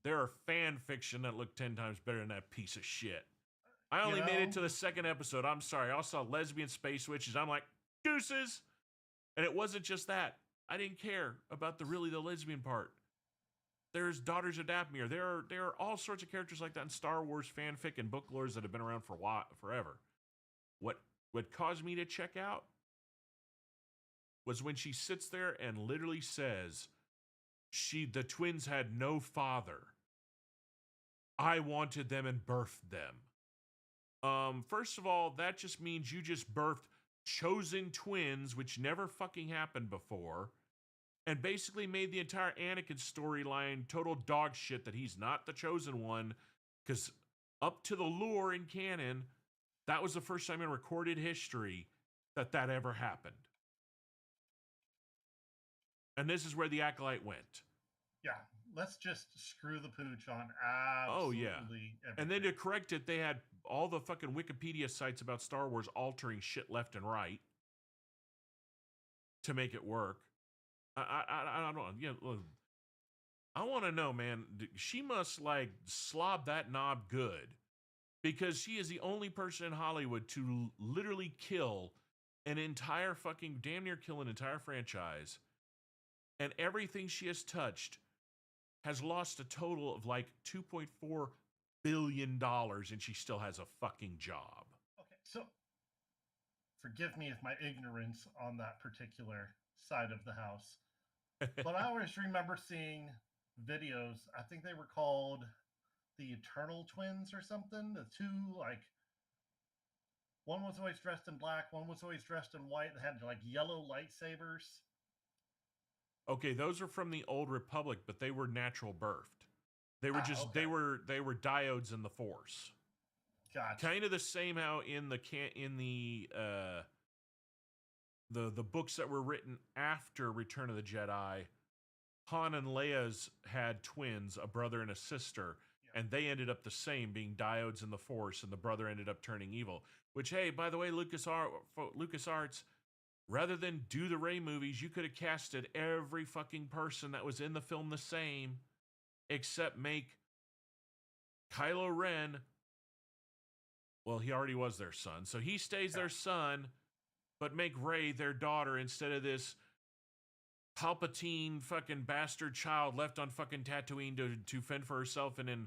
Speaker 1: there are fan fiction that looked 10 times better than that piece of shit. I only made it to the second episode. I'm sorry. I saw lesbian space witches. I'm like, deuces. And it wasn't just that. I didn't care about the lesbian part. There's Daughters of Dathomir. There are all sorts of characters like that in Star Wars fanfic and book lores that have been around for forever. What caused me to check out was when she sits there and literally says the twins had no father. I wanted them and birthed them. First of all, that just means you just birthed chosen twins, which never fucking happened before, and basically made the entire Anakin storyline total dog shit that he's not the chosen one, because up to the lore in canon, that was the first time in recorded history that that ever happened. And this is where the Acolyte went.
Speaker 2: Yeah, let's just screw the pooch on
Speaker 1: Oh,
Speaker 2: absolutely
Speaker 1: yeah.
Speaker 2: everything.
Speaker 1: And then to correct it, they had all the fucking Wikipedia sites about Star Wars altering shit left and right to make it work. I don't know. Yeah, look, I want to know, man. She must like slob that knob good, because she is the only person in Hollywood to literally kill an entire fucking damn near kill an entire franchise, and everything she has touched has lost a total of like $2.4 billion, and she still has a fucking job.
Speaker 2: Okay, so forgive me if my ignorance on that particular side of the house, but I always remember seeing videos. I think they were called the Eternal Twins or something. The two, like, one was always dressed in black, one was always dressed in white. They had like yellow lightsabers.
Speaker 1: Okay, those are from the Old Republic, but they were natural birthed. They were just
Speaker 2: okay.
Speaker 1: they were diodes in the Force.
Speaker 2: Gotcha.
Speaker 1: Kind of the same how in the books that were written after Return of the Jedi, Han and Leia's had twins, a brother and a sister, and they ended up the same, being diodes in the Force, and the brother ended up turning evil. Which, hey, by the way, LucasArts, rather than do the Rey movies, you could have casted every fucking person that was in the film the same, except make Kylo Ren, well, he already was their son, so he stays their son, but make Rey their daughter instead of this Palpatine fucking bastard child left on fucking Tatooine to fend for herself, and in,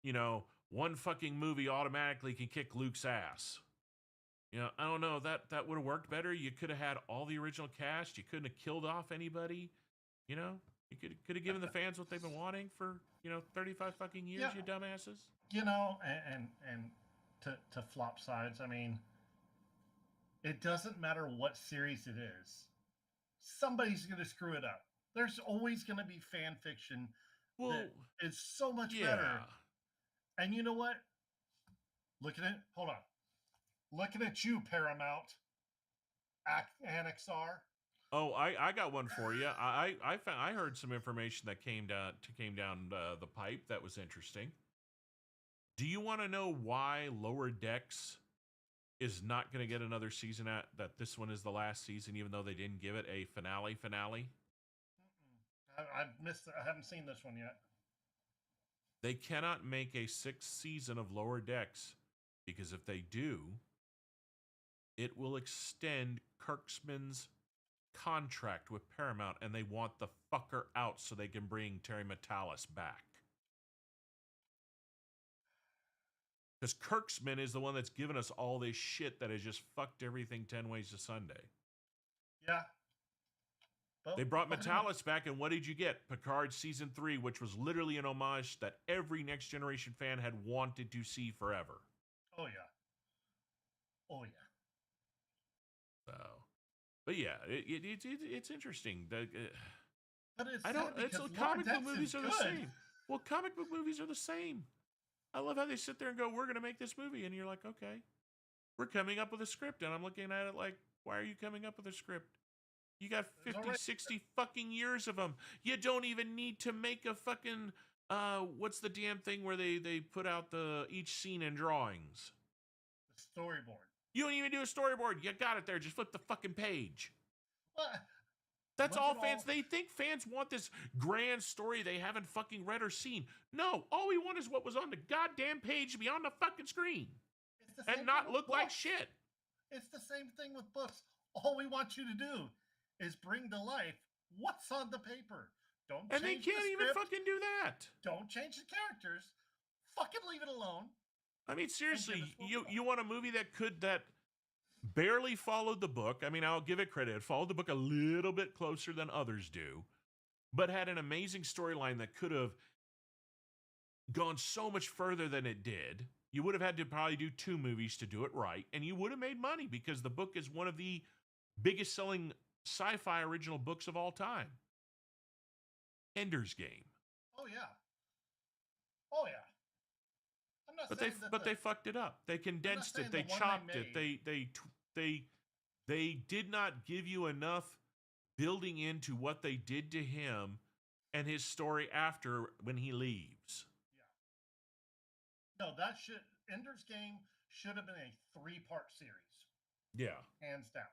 Speaker 1: you know, one fucking movie automatically can kick Luke's ass. You know, I don't know, that would have worked better. You could have had all the original cast. You couldn't have killed off anybody. You know, you could have given the fans what they've been wanting for, 35 fucking years, you dumbasses.
Speaker 2: You know, and to flop sides, I mean, it doesn't matter what series it is. Somebody's going to screw it up. There's always going to be fan fiction that is so much better. And you know what? Hold on. Looking at you, Paramount. Annexar.
Speaker 1: Oh, I got one for you. I heard some information that came down the pipe that was interesting. Do you want to know why Lower Decks is not going to get another season? That this one is the last season, even though they didn't give it a finale?
Speaker 2: I haven't seen this one yet.
Speaker 1: They cannot make a 6th season of Lower Decks because if they do, it will extend Kirkman's contract with Paramount, and they want the fucker out so they can bring Terry Matalas back. Because Kirkman is the one that's given us all this shit that has just fucked everything 10 ways to Sunday.
Speaker 2: Yeah.
Speaker 1: They brought Matalas back, and what did you get? Picard Season 3, which was literally an homage that every Next Generation fan had wanted to see forever.
Speaker 2: Oh, yeah. Oh, yeah.
Speaker 1: So, but yeah, it's interesting.
Speaker 2: But it's
Speaker 1: comic book movies are the same. Well, comic book movies are the same. I love how they sit there and go, we're going to make this movie. And you're like, okay, we're coming up with a script. And I'm looking at it like, why are you coming up with a script? You got 50, 60 fucking years of them. You don't even need to make a fucking, what's the damn thing where they put out each scene in drawings?
Speaker 2: The storyboard.
Speaker 1: You don't even do a storyboard. You got it there. Just flip the fucking page.
Speaker 2: What?
Speaker 1: That's all fans. They think fans want this grand story they haven't fucking read or seen. No, all we want is what was on the goddamn page to be on the fucking screen. And not look like shit.
Speaker 2: It's the same thing with books. All we want you to do is bring to life what's on the paper.
Speaker 1: And they can't even fucking do that.
Speaker 2: Don't change the characters. Fucking leave it alone.
Speaker 1: I mean, seriously, you want a movie that barely followed the book. I mean, I'll give it credit. It followed the book a little bit closer than others do, but had an amazing storyline that could have gone so much further than it did. You would have had to probably do 2 movies to do it right, and you would have made money because the book is one of the biggest selling sci-fi original books of all time. Ender's Game.
Speaker 2: Oh yeah. Oh yeah. I'm not
Speaker 1: But
Speaker 2: saying
Speaker 1: they fucked it up. They condensed it. They chopped it. They did not give you enough building into what they did to him and his story after when he leaves.
Speaker 2: No, Ender's Game should have been a 3-part series.
Speaker 1: Yeah.
Speaker 2: Hands down.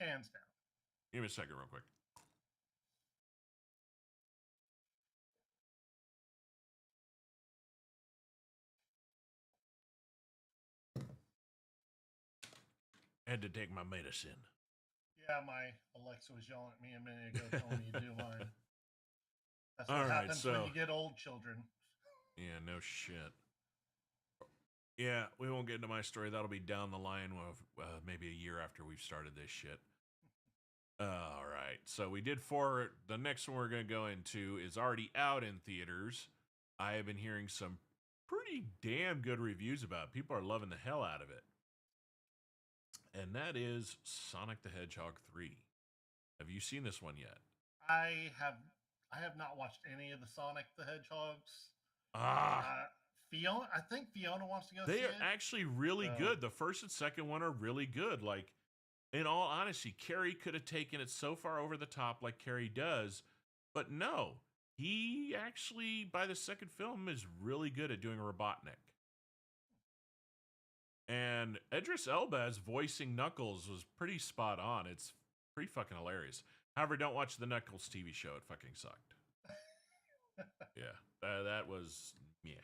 Speaker 2: Hands down.
Speaker 1: Give me a second real quick. I had to take my medicine.
Speaker 2: Yeah, my Alexa was yelling at me a minute ago telling me to do mine. That's what happens when you get old children.
Speaker 1: Yeah, no shit. Yeah, we won't get into my story. That'll be down the line, maybe a year after we've started this shit. All right, so we did 4. The next one we're going to go into is already out in theaters. I have been hearing some pretty damn good reviews about it. People are loving the hell out of it. And that is Sonic the Hedgehog 3. Have you seen this one yet?
Speaker 2: I have not watched any of the Sonic the Hedgehogs. Fiona, I think Fiona wants to go see it.
Speaker 1: They are actually really good. The first and second one are really good. Like, in all honesty, Carrie could have taken it so far over the top like Carrie does, but no. He actually, by the second film, is really good at doing Robotnik. And Idris Elba as voicing Knuckles was pretty spot on. It's pretty fucking hilarious. However, don't watch the Knuckles TV show. It fucking sucked. Yeah, that was, yeah.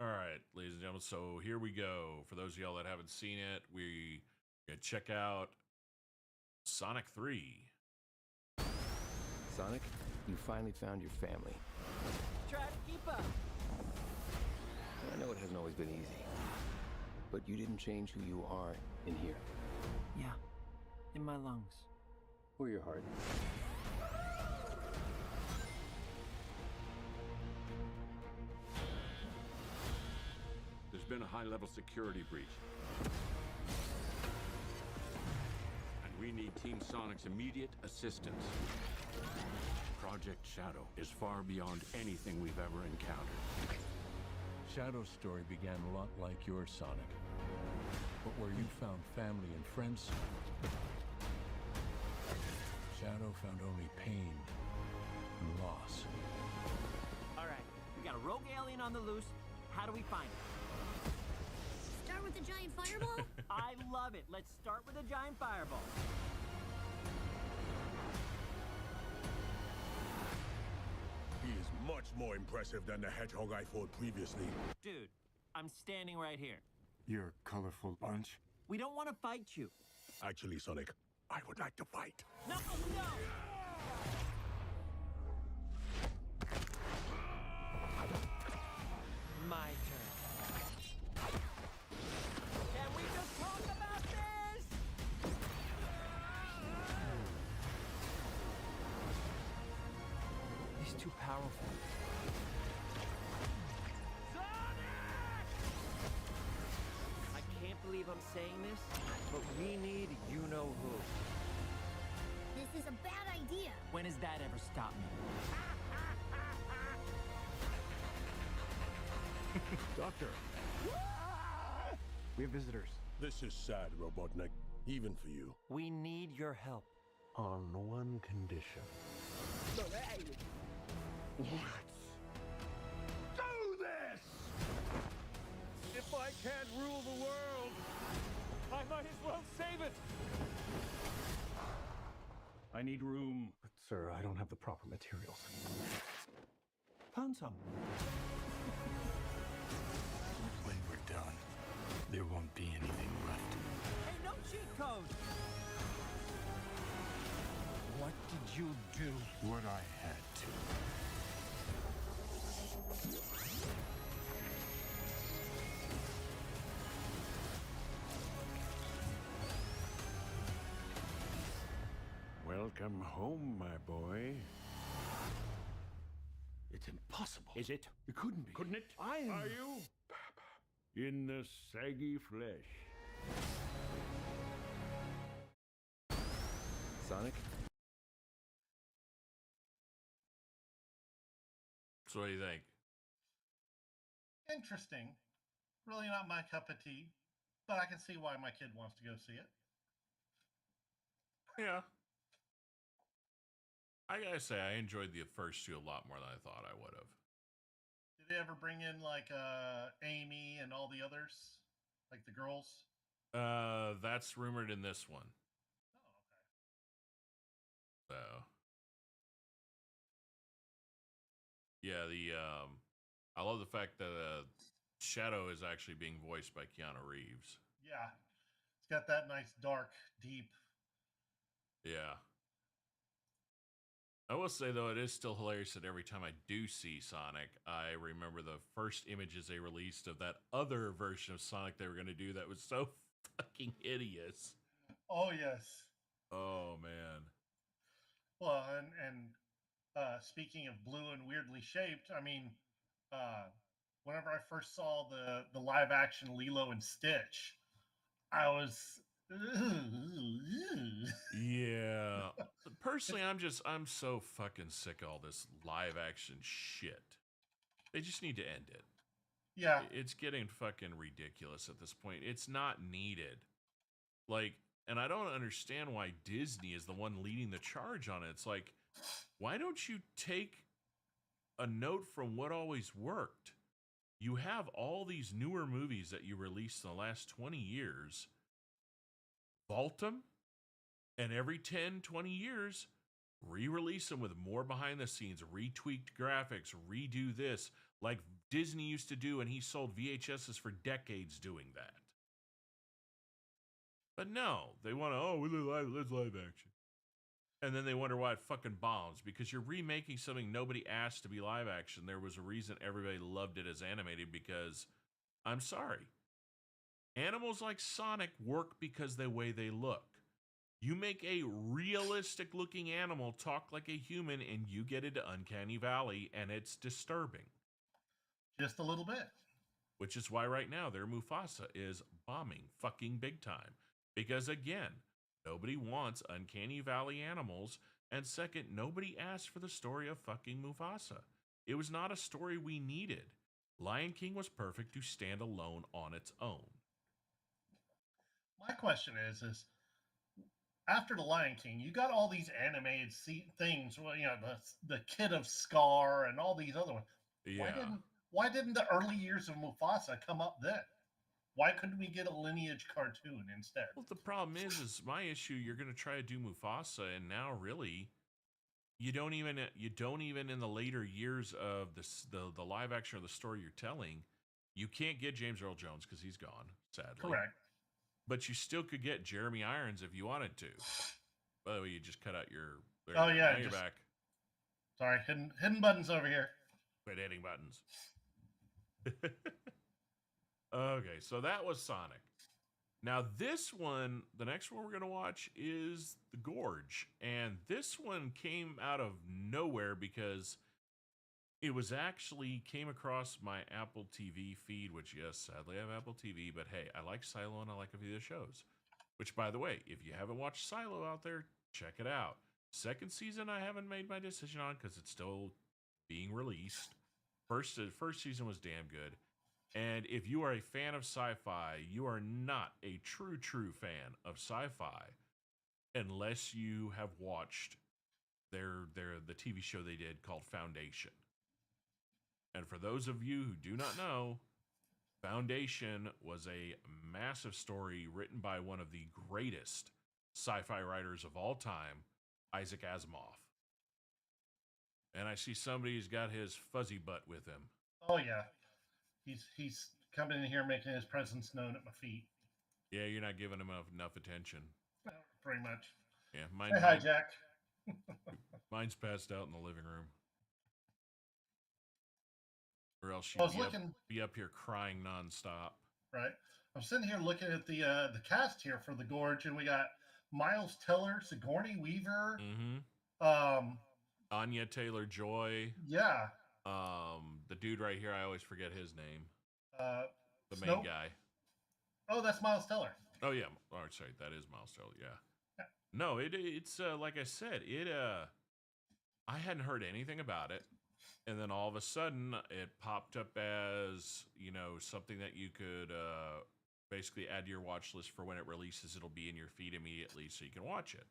Speaker 1: All right, ladies and gentlemen, so here we go. For those of y'all that haven't seen it, we're going to check out Sonic 3.
Speaker 5: Sonic, you finally found your family.
Speaker 6: Try to keep up.
Speaker 5: I know it hasn't always been easy. But you didn't change who you are in here.
Speaker 6: Yeah, in my lungs.
Speaker 5: Or your heart.
Speaker 3: There's been a high-level security breach. And we need Team Sonic's immediate assistance. Project Shadow is far beyond anything we've ever encountered.
Speaker 7: Shadow's story began a lot like yours, Sonic. But where you found family and friends, Shadow found only pain and loss.
Speaker 6: All right, we got a rogue alien on the loose. How do we find it?
Speaker 8: Start with a giant fireball?
Speaker 6: I love it. Let's start with a giant fireball.
Speaker 9: He is much more impressive than the hedgehog I fought previously.
Speaker 6: Dude, I'm standing right here.
Speaker 9: You're a colorful bunch.
Speaker 6: We don't want to fight you.
Speaker 9: Actually, Sonic, I would like to fight.
Speaker 6: No, no! My turn. Can we just talk about this? He's too powerful. I can't believe I'm saying this, but we need you-know-who.
Speaker 8: This is a bad idea.
Speaker 6: When has that ever stopped me?
Speaker 9: Doctor,
Speaker 5: We have visitors.
Speaker 9: this is sad, Robotnik. Even for you.
Speaker 6: We need your help.
Speaker 3: On one condition.
Speaker 9: Do this!
Speaker 7: If I can't rule the world, I might as well save it! I need room.
Speaker 3: But, sir, I don't have the proper materials.
Speaker 6: Found some.
Speaker 3: When we're done, there won't be anything left.
Speaker 6: Hey, no cheat code! What did you do?
Speaker 3: What I had to. Welcome home, my boy. It's impossible.
Speaker 6: Is it?
Speaker 3: It couldn't be.
Speaker 6: Couldn't it?
Speaker 3: Are you? In the saggy flesh.
Speaker 5: Sonic?
Speaker 1: So what do you think?
Speaker 2: Interesting. Really not my cup of tea, but I can see why my kid wants to go see it.
Speaker 1: Yeah. I gotta say, I enjoyed the first two a lot more than I thought I would have.
Speaker 2: Did they ever bring in like Amy and all the others, like the girls?
Speaker 1: That's rumored in this one.
Speaker 2: Oh, okay.
Speaker 1: So, yeah, I love the fact that Shadow is actually being voiced by Keanu Reeves.
Speaker 2: Yeah, it's got that nice, dark, deep.
Speaker 1: Yeah. I will say, though, it is still hilarious that every time I do see Sonic, I remember the first images they released of that other version of Sonic they were going to do that was so fucking hideous.
Speaker 2: Oh yes.
Speaker 1: Oh, man.
Speaker 2: Well, and speaking of blue and weirdly shaped, I mean, whenever I first saw the live action Lilo and Stitch, I was.
Speaker 1: Yeah. Personally, I'm so fucking sick of all this live action shit. They just need to end it.
Speaker 2: Yeah.
Speaker 1: It's getting fucking ridiculous at this point. It's not needed. Like, and I don't understand why Disney is the one leading the charge on it. It's like, why don't you take a note from what always worked? You have all these newer movies that you released in the last 20 years. Vault them, and every 10, 20 years, re-release them with more behind the scenes, retweaked graphics, redo this, like Disney used to do, and he sold VHSs for decades doing that. But no, they want to, let's live action. And then they wonder why it fucking bombs, because you're remaking something nobody asked to be live action. There was a reason everybody loved it as animated, because, I'm sorry, animals like Sonic work because the way they look. You make a realistic looking animal talk like a human and you get into Uncanny Valley and it's disturbing.
Speaker 2: Just a little bit.
Speaker 1: Which is why right now their Mufasa is bombing fucking big time. Because again, nobody wants Uncanny Valley animals. And second, nobody asked for the story of fucking Mufasa. It was not a story we needed. Lion King was perfect to stand alone on its own.
Speaker 2: My question is after the Lion King, you got all these animated things. Well, you know, the Kid of Scar and all these other ones.
Speaker 1: Yeah.
Speaker 2: Why didn't the early years of Mufasa come up then? Why couldn't we get a lineage cartoon instead?
Speaker 1: Well, the problem is my issue. You're going to try to do Mufasa, and now really, you don't even in the later years of the live action or the story you're telling, you can't get James Earl Jones because he's gone, sadly.
Speaker 2: Correct.
Speaker 1: But you still could get Jeremy Irons if you wanted to. By the way, you just cut out your.
Speaker 2: Oh yeah,
Speaker 1: now you're back.
Speaker 2: Sorry, hidden buttons over here.
Speaker 1: Quit hitting buttons. Okay, so that was Sonic. Now this one, the next one we're gonna watch is The Gorge, and this one came out of nowhere because it was actually came across my Apple TV feed, which, yes, sadly I have Apple TV, but hey, I like Silo and I like a few of the shows. Which, by the way, if you haven't watched Silo out there, check it out. Second season, I haven't made my decision on because it's still being released. First season was damn good. And if you are a fan of sci-fi, you are not a true fan of sci-fi unless you have watched the TV show they did called Foundation. And for those of you who do not know, Foundation was a massive story written by one of the greatest sci-fi writers of all time, Isaac Asimov. And I see somebody's got his fuzzy butt with him.
Speaker 2: Oh yeah, he's coming in here making his presence known at my feet.
Speaker 1: Yeah, you're not giving him enough attention.
Speaker 2: Pretty much.
Speaker 1: Yeah,
Speaker 2: Say hi, Jack.
Speaker 1: Mine's passed out in the living room. Or else she'd be up here crying nonstop.
Speaker 2: Right. I'm sitting here looking at the cast here for The Gorge, and we got Miles Teller, Sigourney Weaver,
Speaker 1: Anya Taylor-Joy.
Speaker 2: Yeah.
Speaker 1: The dude right here, I always forget his name. The main
Speaker 2: Snoke?
Speaker 1: guy.
Speaker 2: Oh, that's Miles Teller.
Speaker 1: Oh yeah. Oh, sorry, that is Miles Teller. Yeah.
Speaker 2: Yeah.
Speaker 1: No, it's like I said, I hadn't heard anything about it, and then all of a sudden it popped up as something that you could basically add to your watch list for when it releases. It'll be in your feed immediately, so you can watch it.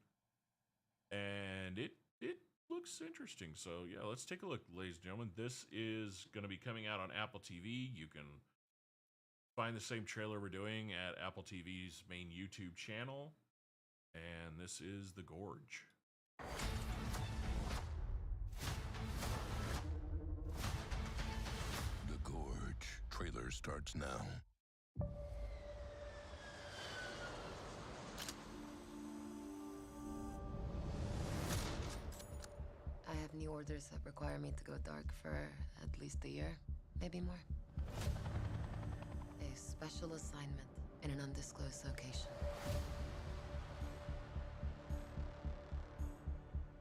Speaker 1: And it looks interesting. So yeah, let's take a look, ladies and gentlemen. This is going to be coming out on Apple TV. You can find the same trailer we're doing at Apple TV's main YouTube channel. And this is The Gorge.
Speaker 9: The Gorge. Trailer starts now.
Speaker 10: I have new orders that require me to go dark for at least a year, maybe more. A special assignment in an undisclosed location.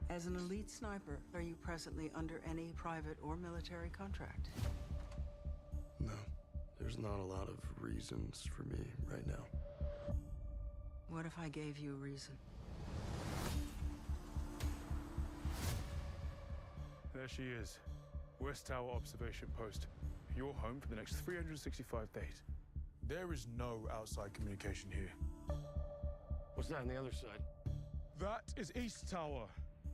Speaker 11: As an elite sniper, are you presently under any private or military contract?
Speaker 12: No, there's not a lot of reasons for me right now.
Speaker 11: What if I gave you a reason?
Speaker 13: There she is. West Tower Observation Post. Your home for the next 365 days. There is no outside communication here.
Speaker 12: What's that on the other side?
Speaker 13: That is East Tower.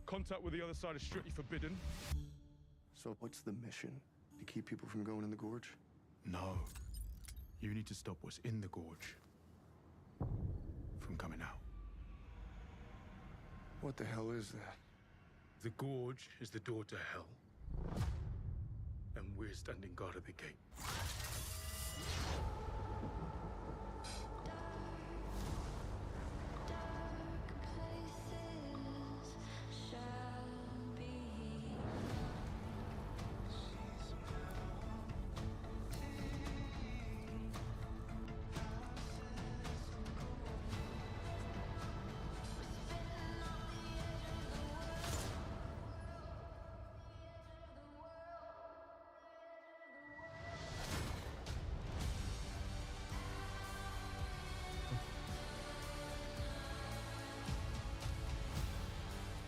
Speaker 13: Contact with the other side is strictly forbidden.
Speaker 12: So what's the mission? To keep people from going in the gorge?
Speaker 13: No. You need to stop what's in the gorge from coming out.
Speaker 12: What the hell is that?
Speaker 13: The gorge is the door to hell. And we're standing guard at the gate.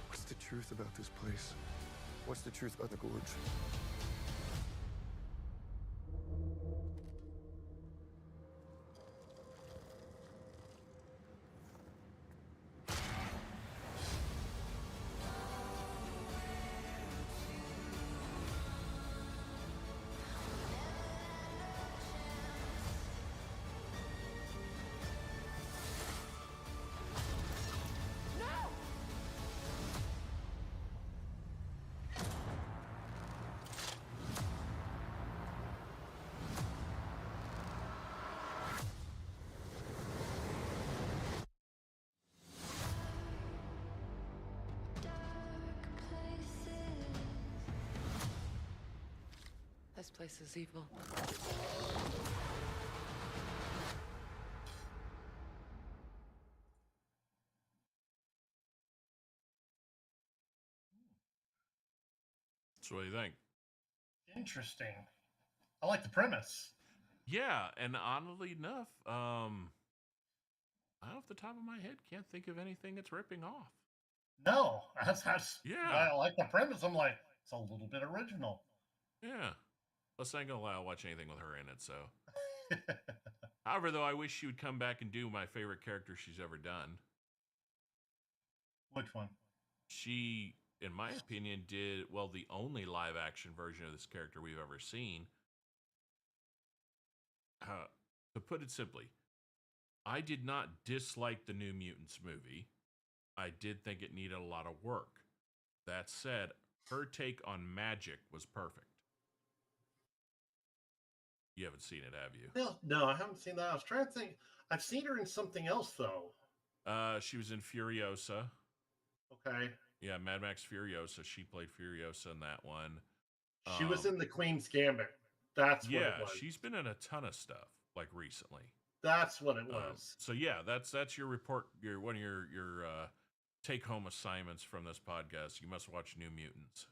Speaker 12: What's the truth about this place? What's the truth about the gorge?
Speaker 10: This place is evil.
Speaker 1: So what do you think?
Speaker 2: Interesting. I like the premise.
Speaker 1: Yeah, and oddly enough, I off the top of my head can't think of anything it's ripping off.
Speaker 2: No, that's
Speaker 1: Yeah.
Speaker 2: I like the premise. I'm like, it's a little bit original.
Speaker 1: Yeah. Plus, I ain't gonna allow watch anything with her in it. So, however, though, I wish she would come back and do my favorite character she's ever done.
Speaker 2: Which one?
Speaker 1: She, in my opinion, did well the only live action version of this character we've ever seen. To put it simply, I did not dislike the New Mutants movie. I did think it needed a lot of work. That said, her take on magic was perfect. You haven't seen it, have you?
Speaker 2: No, I haven't seen that. I was trying to think. I've seen her in something else, though.
Speaker 1: She was in Furiosa.
Speaker 2: Okay.
Speaker 1: Yeah, Mad Max Furiosa. She played Furiosa in that one.
Speaker 2: She was in the Queen's Gambit. That's what it was.
Speaker 1: She's been in a ton of stuff, like recently.
Speaker 2: That's what it was.
Speaker 1: So yeah, that's your report. One of your take home assignments from this podcast. You must watch New Mutants.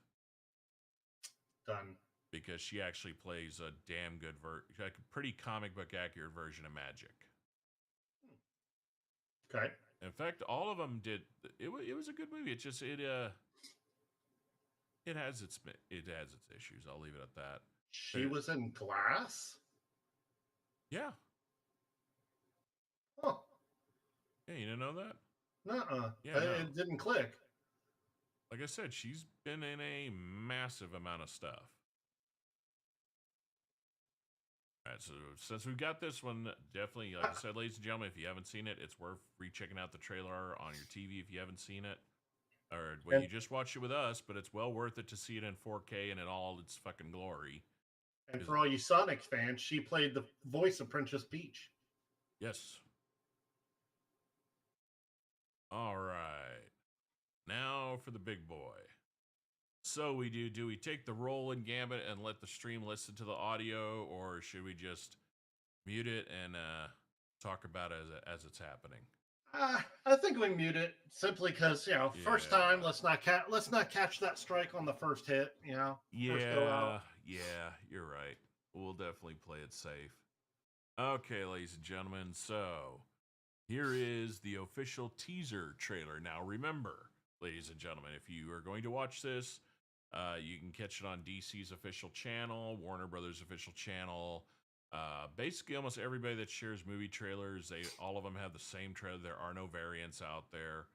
Speaker 2: Done.
Speaker 1: because she actually plays a damn good like a pretty comic book accurate version of Magic.
Speaker 2: Okay.
Speaker 1: In fact, all of them did. It was a good movie. It just it has its issues. I'll leave it at that.
Speaker 2: She was in Glass?
Speaker 1: Yeah.
Speaker 2: Huh.
Speaker 1: Yeah, you didn't know that?
Speaker 2: Nuh-uh.
Speaker 1: Yeah, no.
Speaker 2: It didn't click.
Speaker 1: Like I said, she's been in a massive amount of stuff. All right, so since we've got this one, definitely, like I said, ladies and gentlemen, if you haven't seen it, it's worth rechecking out the trailer on your TV if you haven't seen it. Or well, you just watched it with us, but it's well worth it to see it in 4K and in all its fucking glory.
Speaker 2: And for all you Sonic fans, she played the voice of Princess Peach.
Speaker 1: Yes. All right. Now for the big boy. So do we take the roll and gambit and let the stream listen to the audio, or should we just mute it and talk about it as it's happening?
Speaker 2: I think we mute it simply because first time. Let's not catch that strike on the first hit. First go out.
Speaker 1: Yeah, you're right. We'll definitely play it safe. Okay, ladies and gentlemen. So here is the official teaser trailer. Now remember, ladies and gentlemen, if you are going to watch this, you can catch it on DC's official channel, Warner Brothers official channel. Basically, almost everybody that shares movie trailers, all of them have the same trailer. There are no variants out there.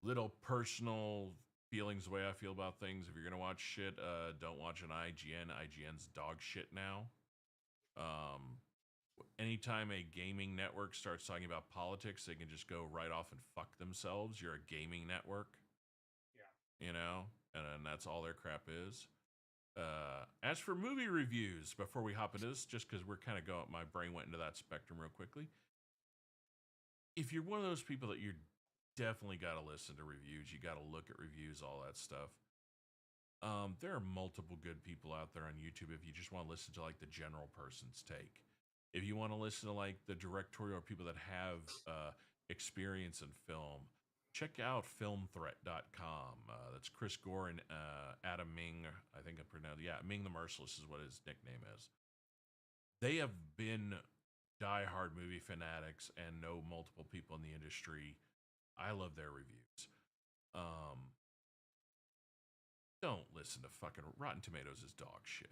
Speaker 1: Little personal feelings, the way I feel about things. If you're gonna watch shit, don't watch an IGN. IGN's dog shit now. Anytime a gaming network starts talking about politics, they can just go right off and fuck themselves. You're a gaming network. Yeah. And that's all their crap is. As for movie reviews, before we hop into this, just because we're kind of going, my brain went into that spectrum real quickly. If you're one of those people that you definitely got to listen to reviews, you got to look at reviews, all that stuff. There are multiple good people out there on YouTube if you just want to listen to like the general person's take. If you want to listen to like the directorial people that have experience in film, check out filmthreat.com. That's Chris Gore and Adam Ming. I think I pronounced Ming the Merciless is what his nickname is. They have been diehard movie fanatics and know multiple people in the industry. I love their reviews. Don't listen to fucking Rotten Tomatoes is dog shit.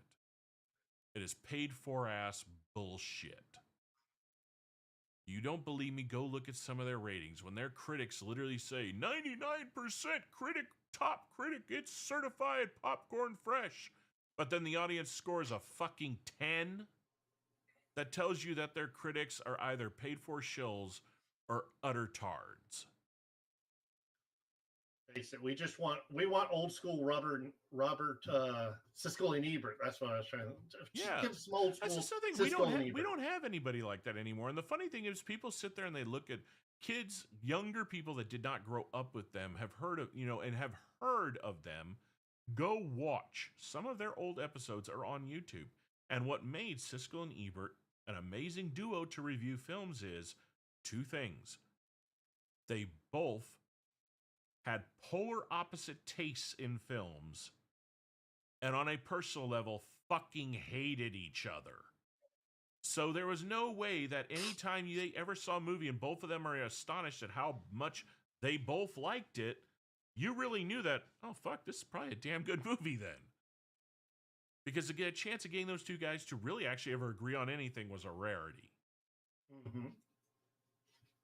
Speaker 1: It is paid for ass bullshit. You don't believe me? Go look at some of their ratings. When their critics literally say 99% top critic, it's certified popcorn fresh. But then the audience scores a fucking 10. That tells you that their critics are either paid for shills or utter tards.
Speaker 2: We want old school Robert Siskel and Ebert. That's what I was trying to.
Speaker 1: Yeah,
Speaker 2: give some old school.
Speaker 1: That's the thing. We don't have anybody like that anymore. And the funny thing is, people sit there and they look at kids, younger people that did not grow up with them, have heard of and have heard of them. Go watch some of their old episodes are on YouTube. And what made Siskel and Ebert an amazing duo to review films is two things. They both had polar opposite tastes in films, and on a personal level, fucking hated each other. So there was no way that anytime they ever saw a movie and both of them are astonished at how much they both liked it, you really knew that, oh, fuck, this is probably a damn good movie then. Because to get a chance of getting those two guys to really actually ever agree on anything was a rarity.
Speaker 2: Mm-hmm.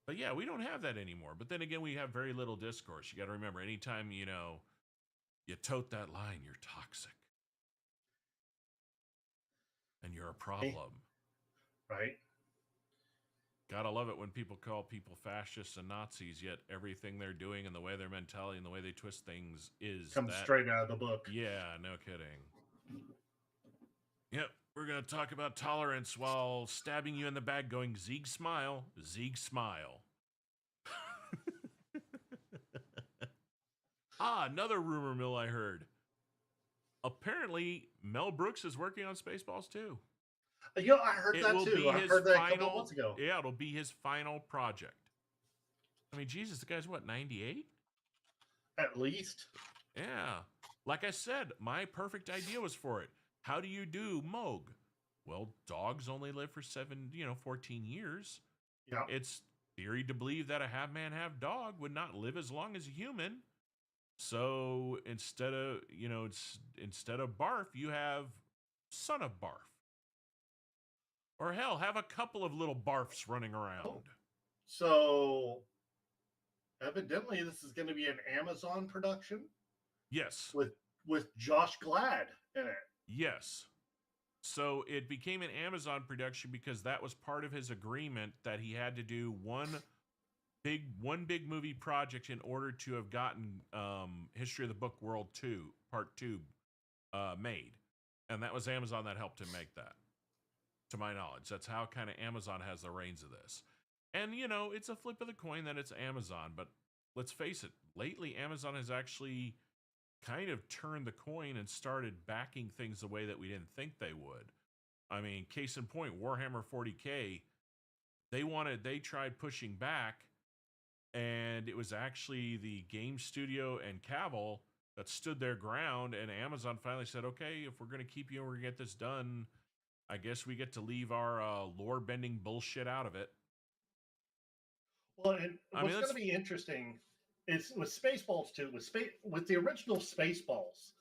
Speaker 1: But yeah, we don't have that anymore. But then again, we have very little discourse. You got to remember, anytime, you tote that line, you're toxic. And you're a problem.
Speaker 2: Right.
Speaker 1: Gotta love it when people call people fascists and Nazis, yet everything they're doing and the way their mentality and the way they twist things
Speaker 2: comes straight out of the book.
Speaker 1: Yeah, no kidding. Yep, we're going to talk about tolerance while stabbing you in the back going, Zieg smile, Zieg smile. Another rumor mill I heard. Apparently, Mel Brooks is working on Spaceballs too.
Speaker 2: I heard that too. I heard that a couple of months ago.
Speaker 1: Yeah, it'll be his final project. I mean, Jesus, the guy's what, 98?
Speaker 2: At least.
Speaker 1: Yeah. Like I said, my perfect idea was for it. How do you do Moog? Well, dogs only live for 14 years.
Speaker 2: Yeah.
Speaker 1: It's theory to believe that a half man, half dog would not live as long as a human. So instead of barf, you have son of barf. Or hell, have a couple of little barfs running around.
Speaker 2: So evidently this is going to be an Amazon production.
Speaker 1: Yes.
Speaker 2: With Josh Glad in it.
Speaker 1: Yes. So it became an Amazon production because that was part of his agreement that he had to do one big movie project in order to have gotten History of the Book World 2 Part 2 made. And that was Amazon that helped him make that. To my knowledge, that's how kind of Amazon has the reins of this. And, it's a flip of the coin that it's Amazon, but let's face it, lately Amazon has actually kind of turned the coin and started backing things the way that we didn't think they would. I mean, case in point, Warhammer 40K, they tried pushing back, and it was actually the game studio and Cavill that stood their ground, and Amazon finally said, okay, if we're going to keep you and we're going to get this done, I guess we get to leave our lore-bending bullshit out of it.
Speaker 2: Well, and what's going to be interesting is with Spaceballs 2, with the original Spaceballs,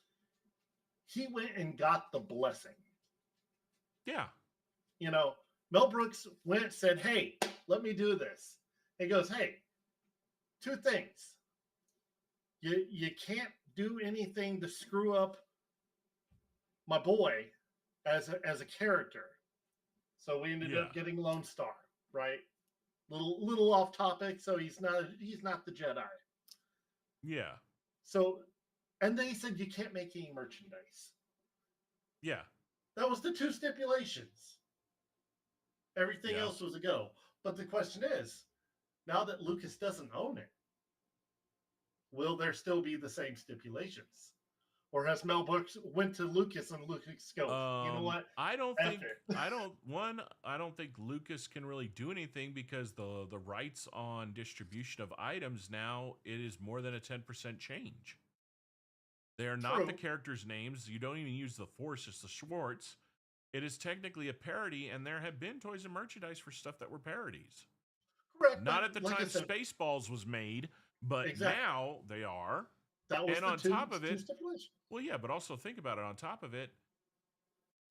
Speaker 2: he went and got the blessing.
Speaker 1: Yeah.
Speaker 2: Mel Brooks went and said, hey, let me do this. He goes, hey, two things. You can't do anything to screw up my boy as a character. So we ended up getting Lone Star, right? Little off topic, so he's not the Jedi.
Speaker 1: Yeah.
Speaker 2: So, and they said you can't make any merchandise.
Speaker 1: Yeah.
Speaker 2: That was the two stipulations. Everything else was a go. But the question is, now that Lucas doesn't own it, will there still be the same stipulations? Or has Mel Brooks went to Lucas and Lucas goes, you know what?
Speaker 1: I don't think Lucas can really do anything because the rights on distribution of items now, it is more than a 10% change. They are not the characters' names. You don't even use the Force, it's the Schwartz. It is technically a parody, and there have been toys and merchandise for stuff that were parodies.
Speaker 2: Correct.
Speaker 1: Not at the time Spaceballs was made, but now they are.
Speaker 2: That was
Speaker 1: and on top of it, well, yeah, but also think about it. On top of it,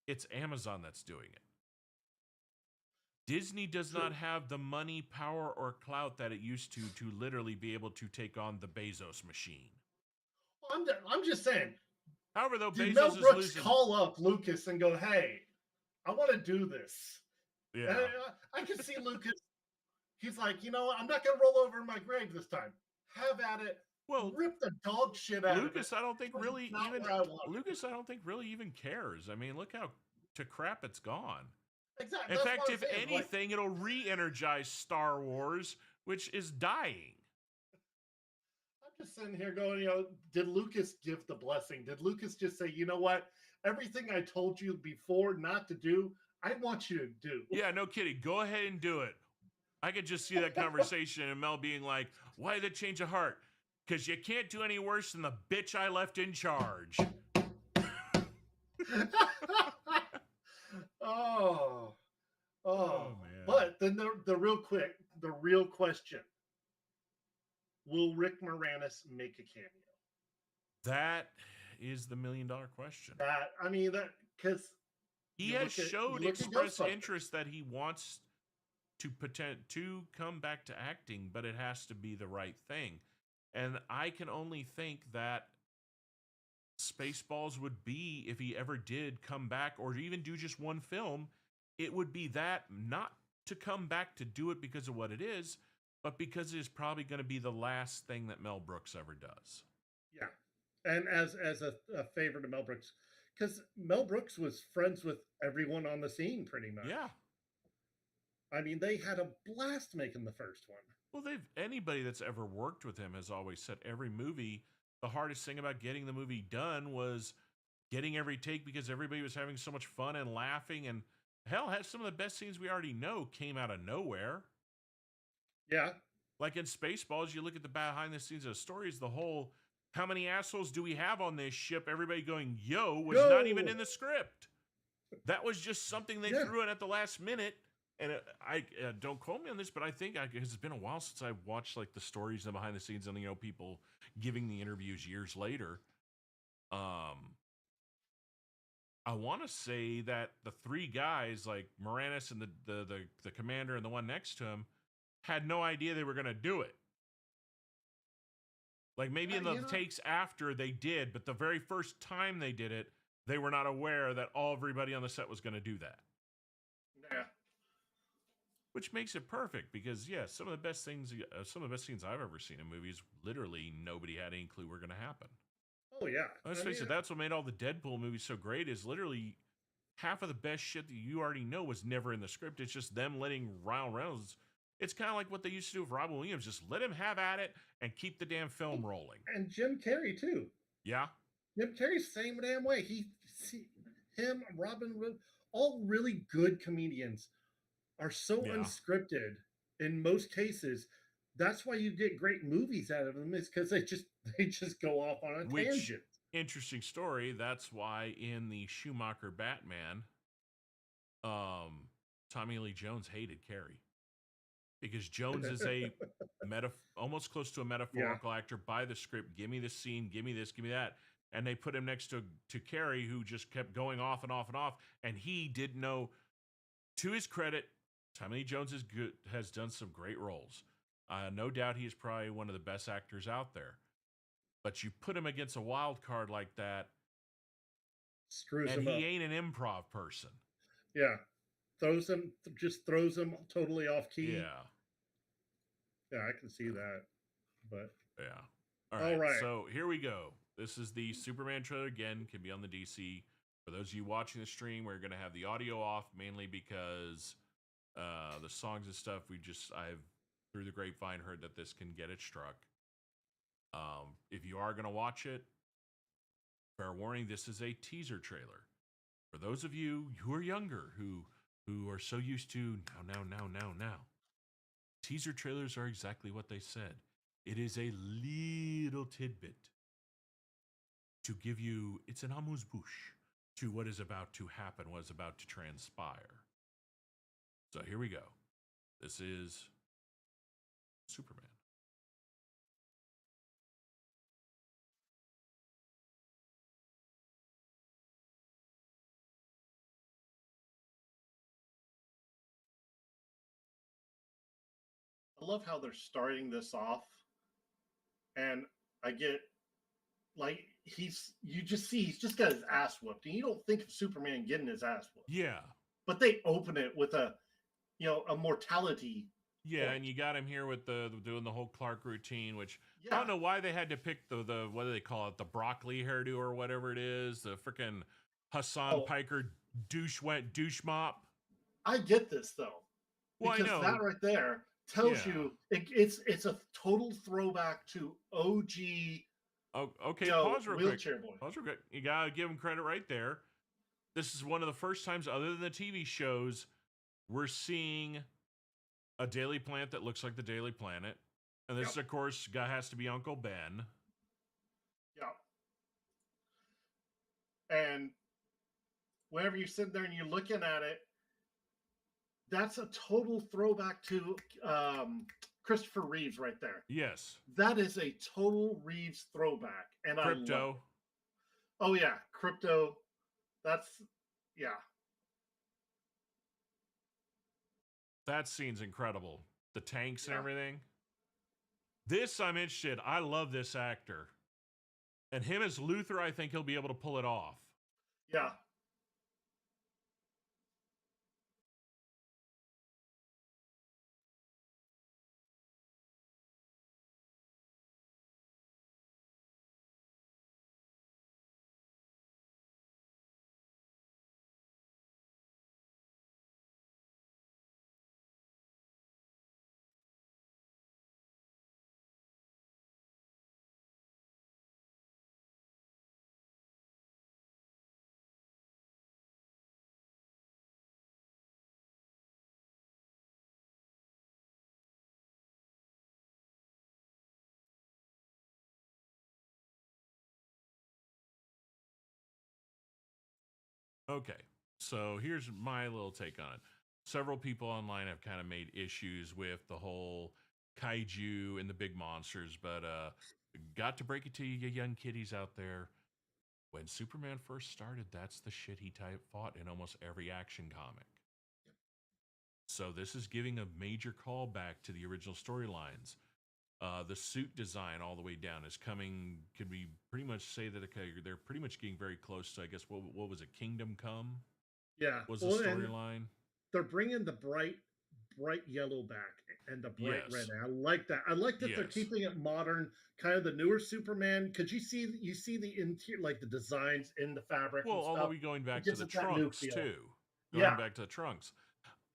Speaker 1: it's Amazon that's doing it. Disney does not have the money, power, or clout that it used to literally be able to take on the Bezos machine.
Speaker 2: I'm just saying.
Speaker 1: However, though,
Speaker 2: did
Speaker 1: Bezos
Speaker 2: Mel Brooks
Speaker 1: is losing.
Speaker 2: Call up Lucas and go, "Hey, I want to do this."
Speaker 1: Yeah,
Speaker 2: I can see Lucas. He's like, I'm not going to roll over in my grave this time. Have at it.
Speaker 1: Well,
Speaker 2: rip the dog shit out
Speaker 1: Lucas,
Speaker 2: of it.
Speaker 1: I don't think really even cares. I mean, look how to crap it's gone.
Speaker 2: Exactly.
Speaker 1: In fact, if anything, it'll re-energize Star Wars, which is dying.
Speaker 2: I'm just sitting here going, did Lucas give the blessing? Did Lucas just say, you know what? Everything I told you before not to do, I want you to do.
Speaker 1: Yeah, no kidding. Go ahead and do it. I could just see that conversation and Mel being like, why the change of heart? Because you can't do any worse than the bitch I left in charge.
Speaker 2: Oh,
Speaker 1: man.
Speaker 2: But then the real question: will Rick Moranis make a cameo?
Speaker 1: That is the $1 million question.
Speaker 2: Because
Speaker 1: he has showed express interest that he wants to come back to acting, but it has to be the right thing. And I can only think that Spaceballs would be, if he ever did come back or even do just one film, it would be that, not to come back to do it because of what it is, but because it is probably going to be the last thing that Mel Brooks ever does.
Speaker 2: Yeah. And as a favor to Mel Brooks, because Mel Brooks was friends with everyone on the scene pretty much.
Speaker 1: Yeah.
Speaker 2: I mean, they had a blast making the first one.
Speaker 1: Well, anybody that's ever worked with him has always said every movie, the hardest thing about getting the movie done was getting every take because everybody was having so much fun and laughing. And hell, some of the best scenes we already know came out of nowhere.
Speaker 2: Yeah.
Speaker 1: Like in Spaceballs, you look at the behind the scenes of the stories, the whole How many assholes do we have on this ship? Everybody going, yo, was not even in the script. That was just something they threw in at the last minute. And I don't quote me on this, but I think it's been a while since I've watched like the stories and behind the scenes and, you know, people giving the interviews years later. I want to say that the three guys, like Moranis and the commander and the one next to him, had no idea they were going to do it. Like maybe in the takes after they did, but the very first time they did it, they were not aware that everybody on the set was going to do that.
Speaker 2: Yeah.
Speaker 1: Which makes it perfect because, yeah, some of the best scenes I've ever seen in movies, literally nobody had any clue were going to happen.
Speaker 2: Oh, yeah.
Speaker 1: Let's face it, that's what made all the Deadpool movies so great is literally half of the best shit that you already know was never in the script. It's just them letting Ryan Reynolds. It's kind of like what they used to do with Robin Williams. Just let him have at it and keep the damn film rolling.
Speaker 2: And Jim Carrey, too.
Speaker 1: Yeah?
Speaker 2: Jim Carrey's the same damn way. Him, Robin, all really good comedians are so unscripted in most cases. That's why you get great movies out of them, is because they just go off on a tangent.
Speaker 1: Interesting story. That's why in the Schumacher Batman, Tommy Lee Jones hated Carrey. Because Jones is a almost close to a metaphorical actor by the script. Give me the scene, give me this, give me that. And they put him next to Carrey, who just kept going off and off and off. And he didn't know, to his credit, Tommy Lee Jones has done some great roles. No doubt he is probably one of the best actors out there. But you put him against a wild card like that,
Speaker 2: screws him
Speaker 1: and
Speaker 2: up.
Speaker 1: He ain't an improv person.
Speaker 2: Yeah. Throws him totally off key.
Speaker 1: Yeah.
Speaker 2: Yeah, I can see that. But
Speaker 1: yeah. All right. So here we go. This is the Superman trailer again. Can be on the DC. For those of you watching the stream, we're going to have the audio off mainly because the songs and stuff. I've through the grapevine heard that this can get it struck. If you are going to watch it, fair warning, this is a teaser trailer. For those of you who are younger, who are so used to now. Teaser trailers are exactly what they said. It is a little tidbit to give you, it's an amuse-bouche to what is about to happen, what is about to transpire. So here we go. This is Superman.
Speaker 2: I love how they're starting this off, and I get like he's just got his ass whooped, and you don't think of Superman getting his ass whooped.
Speaker 1: Yeah,
Speaker 2: but they open it with a mortality.
Speaker 1: Yeah, point. And you got him here with doing the whole Clark routine, which I don't know why they had to pick the what do they call it, the broccoli hairdo or whatever it is, the freaking Hassan Piker douche mop.
Speaker 2: I get this though, because that right there tells you it's a total throwback to OG.
Speaker 1: Oh, okay, pause real quick.
Speaker 2: Boy.
Speaker 1: Pause real quick. You gotta give him credit right there. This is one of the first times, other than the TV shows, we're seeing a Daily Planet that looks like the Daily Planet, and this, of course, guy has to be Uncle Ben.
Speaker 2: Yeah. And whenever you sit there and you're looking at it, that's a total throwback to Christopher Reeves right there.
Speaker 1: Yes.
Speaker 2: That is a total Reeves throwback. And
Speaker 1: Crypto.
Speaker 2: I love it. Oh, yeah. Crypto. That's, yeah.
Speaker 1: That scene's incredible. The tanks and everything. This, I'm interested. I love this actor. And him as Luthor, I think he'll be able to pull it off.
Speaker 2: Yeah.
Speaker 1: Okay, so here's my little take on it. Several people online have kind of made issues with the whole kaiju and the big monsters, but got to break it to you young kiddies out there. When Superman first started, that's the shit he fought in almost every action comic. So this is giving a major callback to the original storylines. The suit design all the way down is coming. Could we pretty much say that they're pretty much getting very close to, I guess, what was it? Kingdom Come?
Speaker 14: Yeah.
Speaker 1: Was the storyline?
Speaker 14: They're bringing the bright yellow back and the bright red.
Speaker 1: Yes.
Speaker 14: I like that. I like that they're
Speaker 1: Yes.
Speaker 14: keeping it modern, kind of the newer Superman. Because you see the interior, like the designs in the fabric.
Speaker 1: Well,
Speaker 14: and stuff.
Speaker 1: although we going back
Speaker 14: It
Speaker 1: to
Speaker 14: gives
Speaker 1: the
Speaker 14: it that new
Speaker 1: trunks
Speaker 14: feel.
Speaker 1: too.
Speaker 14: Yeah.
Speaker 1: Back to the trunks.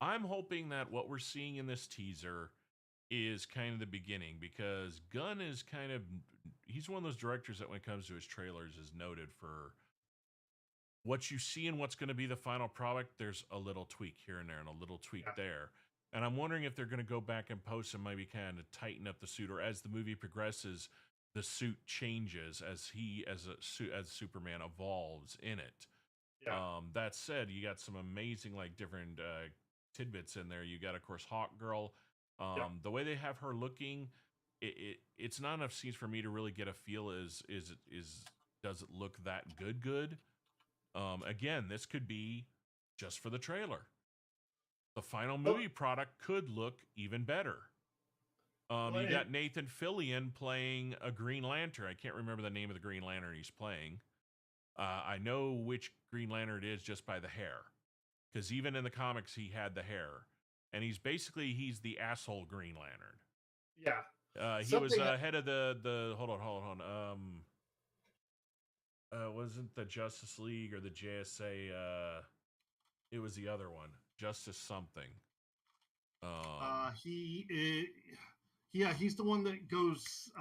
Speaker 1: I'm hoping that what we're seeing in this teaser is kind of the beginning, because Gunn is kind of, he's one of those directors that when it comes to his trailers is noted for what you see and what's going to be the final product. There's a little tweak here and there and a little tweak there. And I'm wondering if they're going to go back and post and maybe kind of tighten up the suit, or as the movie progresses, the suit changes as Superman evolves in it.
Speaker 2: Yeah.
Speaker 1: That said, you got some amazing like different tidbits in there. You got, of course, Hawk Girl. The way they have her looking, it's not enough scenes for me to really get a feel. Does it look that good? Again, this could be just for the trailer. The final movie product could look even better. You got Nathan Fillion playing a Green Lantern. I can't remember the name of the Green Lantern he's playing. I know which Green Lantern it is just by the hair, because even in the comics he had the hair, and he's the asshole Green Lantern.
Speaker 2: Yeah.
Speaker 1: He was head of the hold on. Wasn't the Justice League or the JSA? It was the other one, Justice something.
Speaker 14: He's the one that goes.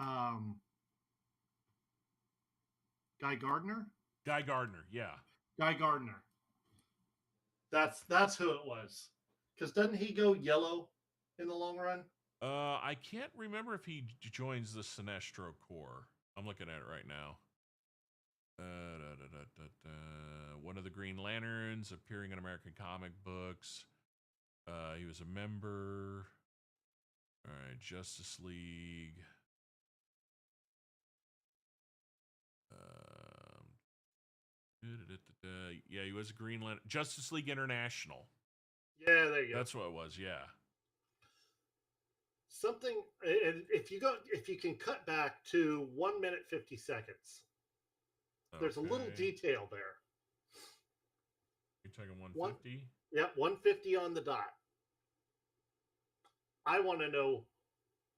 Speaker 14: Guy Gardner,
Speaker 1: yeah.
Speaker 14: Guy Gardner.
Speaker 2: That's who it was. Because doesn't he go yellow in the long run?
Speaker 1: I can't remember if he joins the Sinestro Corps. I'm looking at it right now. One of the Green Lanterns appearing in American comic books. He was a member. All right, Justice League. Yeah, he was a Green Lantern. Justice League International.
Speaker 2: Yeah, there you go.
Speaker 1: That's what it was. Yeah.
Speaker 2: Something. If you can cut back to 1 minute 50 seconds, there's a little detail there.
Speaker 1: You're talking 150?
Speaker 2: Yep, 150 on the dot. I want to know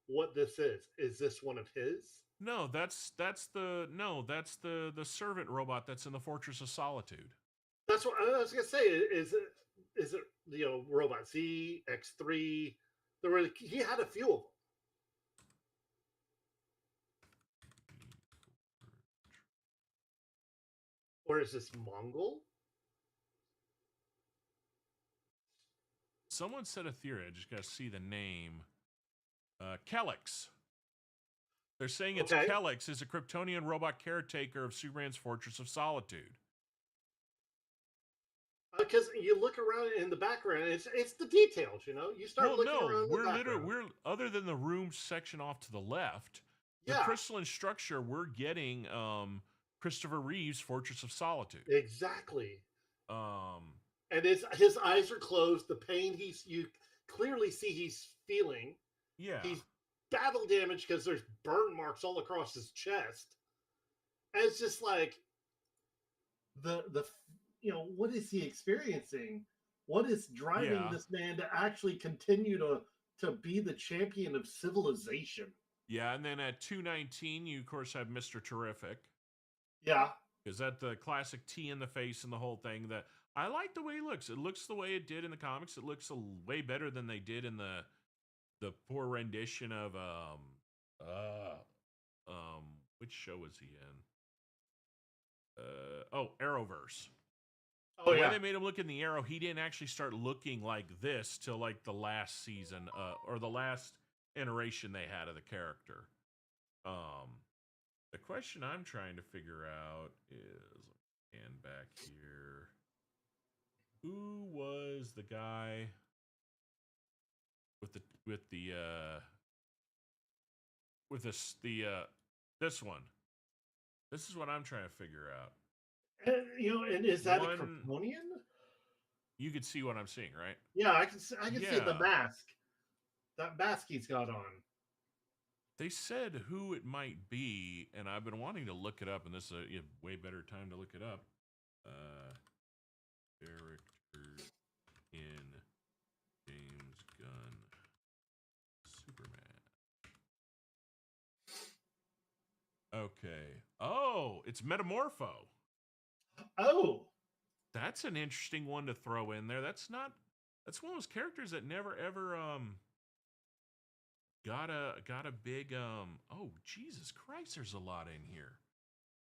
Speaker 2: what this is. Is this one of his?
Speaker 1: No, that's the servant robot that's in the Fortress of Solitude.
Speaker 2: That's what I was gonna say. Is it Robot Z, X3? He had a few of them. Or is this Mongol?
Speaker 1: Someone said a theory. I just got to see the name. Kellex. They're saying it's Kellex is a Kryptonian robot caretaker of Superman's Fortress of Solitude.
Speaker 2: Because you look around in the background, it's the details. You start looking around.
Speaker 1: We're other than the room section off to the left, the crystalline structure. We're getting Christopher Reeve's Fortress of Solitude.
Speaker 2: Exactly. And his eyes are closed. The pain you clearly see he's feeling.
Speaker 1: Yeah.
Speaker 2: He's battle damaged because there's burn marks all across his chest. And it's just like what is he experiencing? What is driving this man to actually continue to be the champion of civilization?
Speaker 1: Yeah, and then at 219, you of course have Mr. Terrific.
Speaker 2: Yeah.
Speaker 1: Is that the classic T in the face and the whole thing? That I like the way it looks. It looks the way it did in the comics. It looks way better than they did in the poor rendition of which show was he in? Arrowverse. The way they made him look in the Arrow, he didn't actually start looking like this till like the last season, or the last iteration they had of the character. The question I'm trying to figure out is, and back here, Who was the guy with this one? This is what I'm trying to figure out.
Speaker 14: And is that a Kryptonian?
Speaker 1: You could see what I'm seeing, right?
Speaker 14: Yeah, I can see the mask. That mask he's got on.
Speaker 1: They said who it might be, and I've been wanting to look it up, and this is a way better time to look it up. Character in James Gunn Superman. Okay. Oh, it's Metamorpho.
Speaker 14: Oh.
Speaker 1: That's an interesting one to throw in there. That's one of those characters that never ever got a big oh, Jesus Christ, there's a lot in here.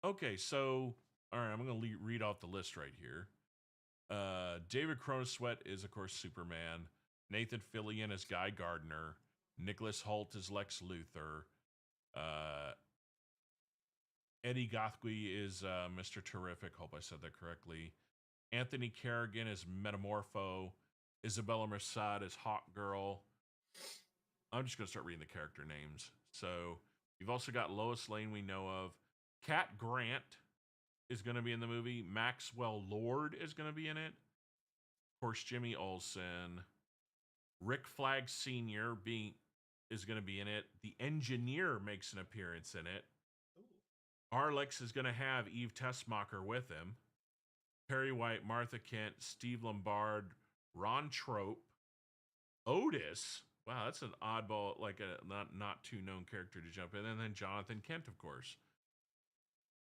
Speaker 1: Okay, so all right, I'm going to read off the list right here. David Cronesweat is, of course, Superman. Nathan Fillion is Guy Gardner. Nicholas Hoult is Lex Luthor. Eddie Gothwey is Mr. Terrific. Hope I said that correctly. Anthony Kerrigan is Metamorpho. Isabella Mossad is Hawk Girl. I'm just going to start reading the character names. So you've also got Lois Lane we know of. Cat Grant is going to be in the movie. Maxwell Lord is going to be in it. Of course, Jimmy Olsen. Rick Flag Sr. is going to be in it. The Engineer makes an appearance in it. Arlex is going to have Eve Tessmacher with him. Perry White, Martha Kent, Steve Lombard, Ron Trope, Otis. Wow, that's an oddball, like a not too known character to jump in. And then Jonathan Kent, of course.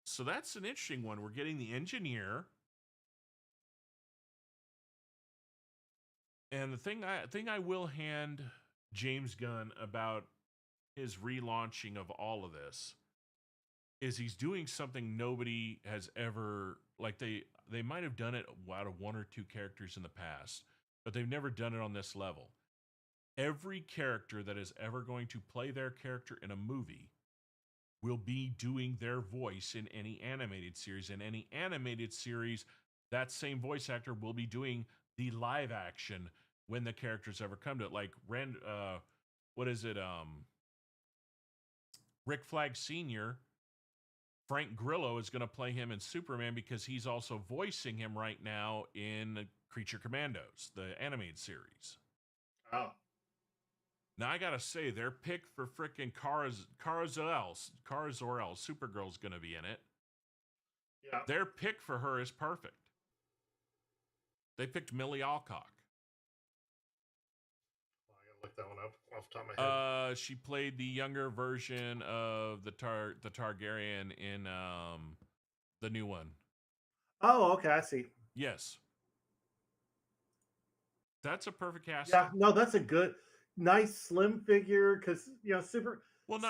Speaker 1: So that's an interesting one. We're getting the Engineer. And the thing I will hand James Gunn about his relaunching of all of this is he's doing something nobody has ever, like they might have done it out of one or two characters in the past, but they've never done it on this level. Every character that is ever going to play their character in a movie will be doing their voice in any animated series. In any animated series, that same voice actor will be doing the live action when the characters ever come to it. Like Rick Flag Sr., Frank Grillo is going to play him in Superman because he's also voicing him right now in Creature Commandos, the animated series.
Speaker 14: Oh.
Speaker 1: Now, I got to say, their pick for frickin' Kara Zor-El, Supergirl's going to be in it.
Speaker 14: Yeah.
Speaker 1: Their pick for her is perfect. They picked Millie Alcock.
Speaker 2: I gotta look that one up off the top of my head.
Speaker 1: She played the younger version of the Targaryen in the new one.
Speaker 14: Oh, okay, I see.
Speaker 1: Yes. That's a perfect casting.
Speaker 14: Yeah, no, that's a good, nice slim figure because
Speaker 1: not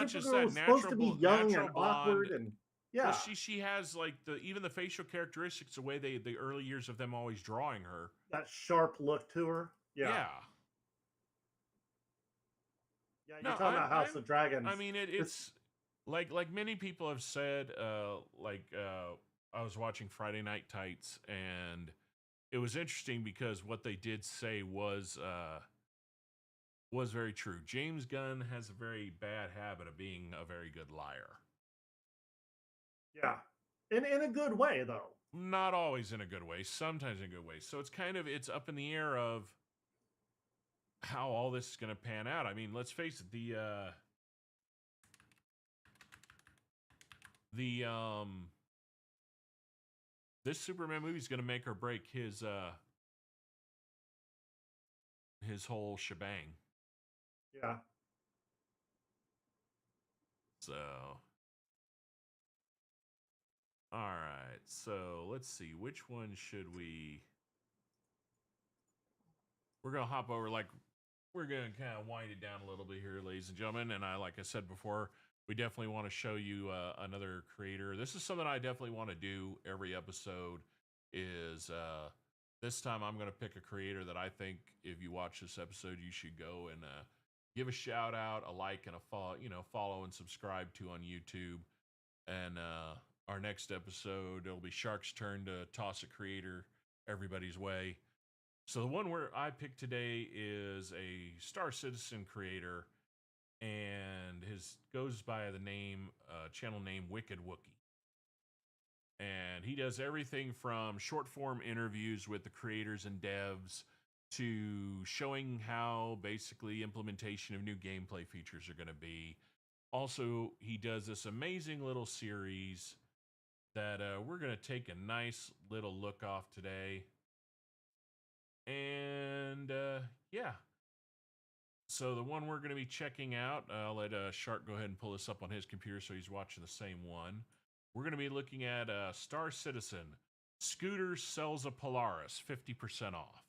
Speaker 1: just
Speaker 14: Supergirl
Speaker 1: that,
Speaker 14: was supposed to be young and
Speaker 1: blonde.
Speaker 14: awkward and yeah.
Speaker 1: Well, she has like even the facial characteristics, the way the early years of them always drawing her.
Speaker 14: That sharp look to her. Yeah. Yeah, you're talking about House of Dragons.
Speaker 1: I mean, it's like many people have said. I was watching Friday Night Tights, and it was interesting because what they did say was very true. James Gunn has a very bad habit of being a very good liar.
Speaker 14: Yeah, in a good way though.
Speaker 1: Not always in a good way. Sometimes in a good way. So it's up in the air of how all this is going to pan out. I mean, let's face it, this Superman movie is going to make or break his whole shebang.
Speaker 14: Yeah.
Speaker 1: So, all right. So let's see. Which one should we? We're going to hop over, we're going to kind of wind it down a little bit here, ladies and gentlemen. And like I said before, we definitely want to show you another creator. This is something I definitely want to do every episode is this time I'm going to pick a creator that I think if you watch this episode, you should go and give a shout out, a like, and a follow and subscribe to on YouTube. And our next episode, it'll be Shark's turn to toss a creator everybody's way. So the one where I picked today is a Star Citizen creator, and his goes by the name channel name Wicked Wookie. And he does everything from short form interviews with the creators and devs to showing how basically implementation of new gameplay features are going to be. Also, he does this amazing little series that we're going to take a nice little look off today. And yeah. So the one we're going to be checking out, I'll let Shark go ahead and pull this up on his computer so he's watching the same one. We're going to be looking at Star Citizen. Scooter sells a Polaris, 50% off.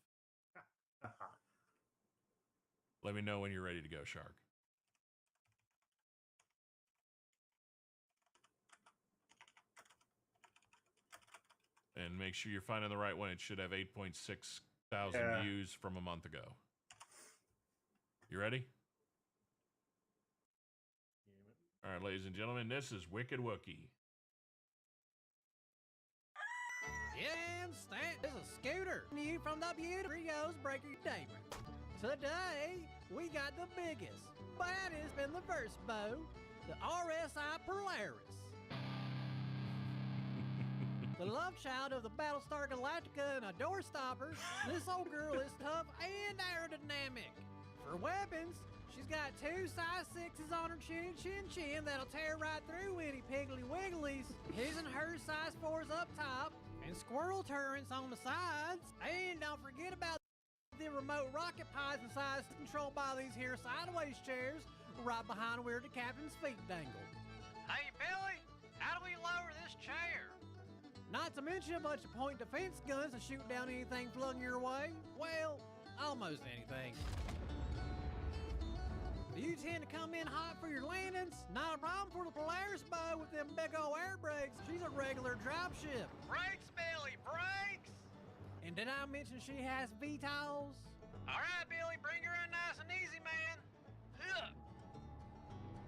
Speaker 1: Let me know when you're ready to go, Shark. And make sure you're finding the right one. It should have 8.6 thousand views from a month ago. You ready? All right, ladies and gentlemen, this is Wicked Wookie.
Speaker 15: Yeah, Stan is a Scooter. You from the beautiful Rio's Breaker Daybreak. Today, we got the biggest, baddest in the verse bow, the RSI Polaris. The love child of the Battlestar Galactica and a doorstopper, this old girl is tough and aerodynamic. For weapons, she's got 2 size 6s on her chin that'll tear right through any Piggly Wigglies. His and her size 4s up top, and squirrel turrets on the sides. And don't forget about the remote rocket pods and size controlled by these here sideways chairs right behind where the captain's feet dangle. Hey, Billy, how do we lower this chair? Not to mention a bunch of point defense guns to shoot down anything flung your way. Well, almost anything. Do you tend to come in hot for your landings? Not a problem for the Polaris bow with them big old air brakes. She's a regular dropship. Brakes, Billy, brakes! And did I mention she has VTOLs? All right, Billy, bring her in nice and easy, man. Ugh.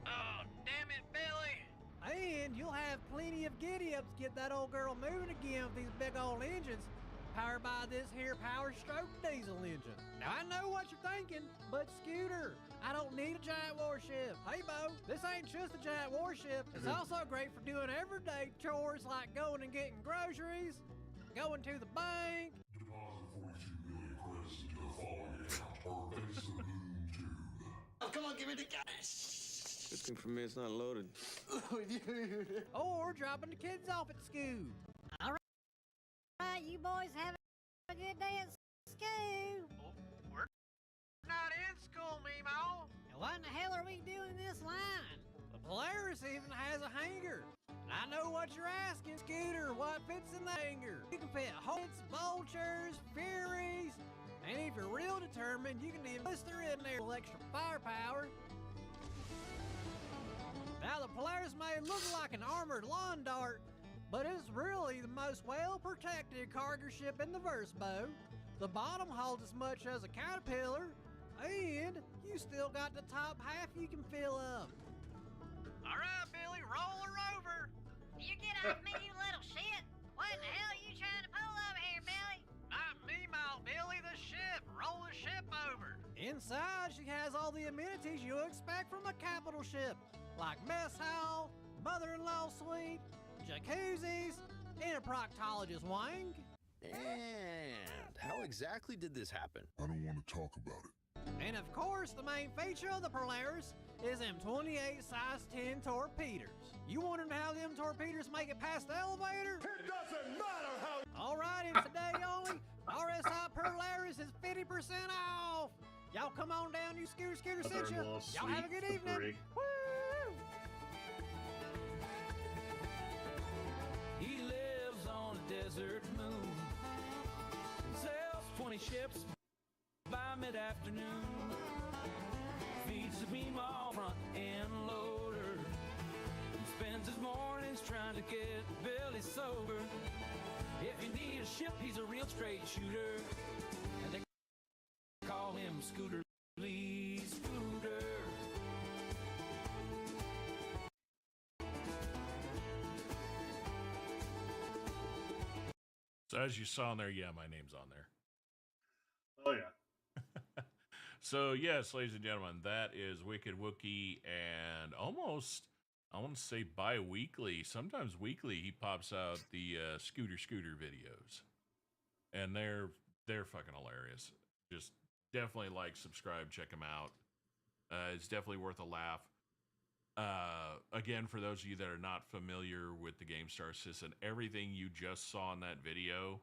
Speaker 15: Oh, damn it, Billy. And you'll have plenty of giddy-ups to get that old girl moving again with these big old engines powered by this here Power Stroke diesel engine. Now, I know what you're thinking, but Scooter, I don't need a giant warship. Hey, Bo, this ain't just a giant warship. It's also great for doing everyday chores like going and getting groceries, going to the bank.
Speaker 16: Deposit 42 million credits into the following account or face the boom tube.
Speaker 17: Oh, come on, give me the cash.
Speaker 5: Good thing for me it's not loaded.
Speaker 15: Or dropping the kids off at school.
Speaker 8: All right, you boys have a good day at school.
Speaker 15: We're not in school, Mimo.
Speaker 8: And what in the hell are we doing this line?
Speaker 15: The Polaris even has a hanger. And I know what you're asking, Scooter, what fits in the hanger? You can fit Holts, Vultures, Furies, and if you're real determined, you can even blister in there with extra firepower. Now, the Polaris may look like an armored lawn dart, but it's really the most well-protected cargo ship in the verse bow. The bottom holds as much as a caterpillar, and you still got the top half you can fill up. All right, Billy, roll her over.
Speaker 8: You get off me, you little shit. What in the hell are you trying to pull over here, Billy?
Speaker 15: Not me, my Billy, the ship. Roll the ship over. Inside, she has all the amenities you expect from a capital ship, like mess hall, mother-in-law suite, jacuzzis, and a proctologist wing.
Speaker 18: And how exactly did this happen?
Speaker 16: I don't want to talk about it.
Speaker 15: And of course, the main feature of the Polaris is them 28 size 10 torpedoes. You wondering how them torpedoes make it past the elevator?
Speaker 9: It doesn't matter how.
Speaker 15: All right, and today only, RSI Polaris is 50% off. Y'all come on down, you Scooter sent you. Y'all have a good evening. Woo!
Speaker 19: He lives on a desert moon, sails 20 ships by mid-afternoon, feeds the beam all front end loader, and spends his mornings trying to get Billy sober. If you need a ship, he's a real straight shooter, and they call him Scooter Lee Scooter.
Speaker 1: So as you saw in there, yeah, my name's on there.
Speaker 14: Oh yeah.
Speaker 1: So yes, ladies and gentlemen, that is Wicked Wookie, and almost, I want to say bi-weekly, sometimes weekly, he pops out the Scooter videos, and they're fucking hilarious. Just definitely like, subscribe, check them out. It's definitely worth a laugh. Again, for those of you that are not familiar with the game Star Citizen, everything you just saw in that video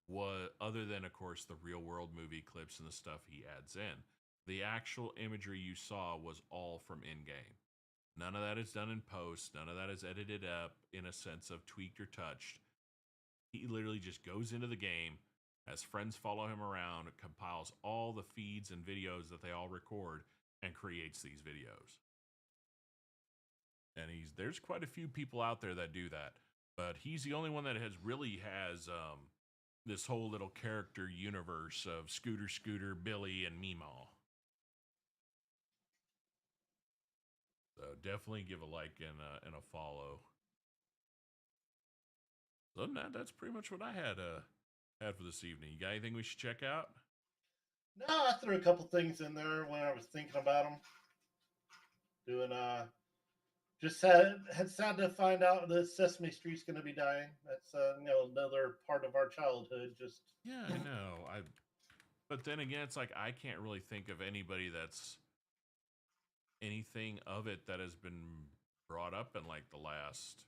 Speaker 1: was, other than of course the real world movie clips and the stuff he adds in, the actual imagery you saw was all from in-game. None of that is done in post. None of that is edited up in a sense of tweaked or touched. He literally just goes into the game, has friends follow him around, compiles all the feeds and videos that they all record, and creates these videos. And there's quite a few people out there that do that, but he's the only one that has this whole little character universe of Scooter, Billy, and Meemaw. So definitely give a like and a follow. Other than that, that's pretty much what I had for this evening. You got anything we should check out?
Speaker 14: No, I threw a couple things in there when I was thinking about them. Doing just had sad to find out that Sesame Street's going to be dying. That's another part of our childhood. Just
Speaker 1: yeah, I know. But then again, it's like I can't really think of anybody that's anything of it that has been brought up in like the last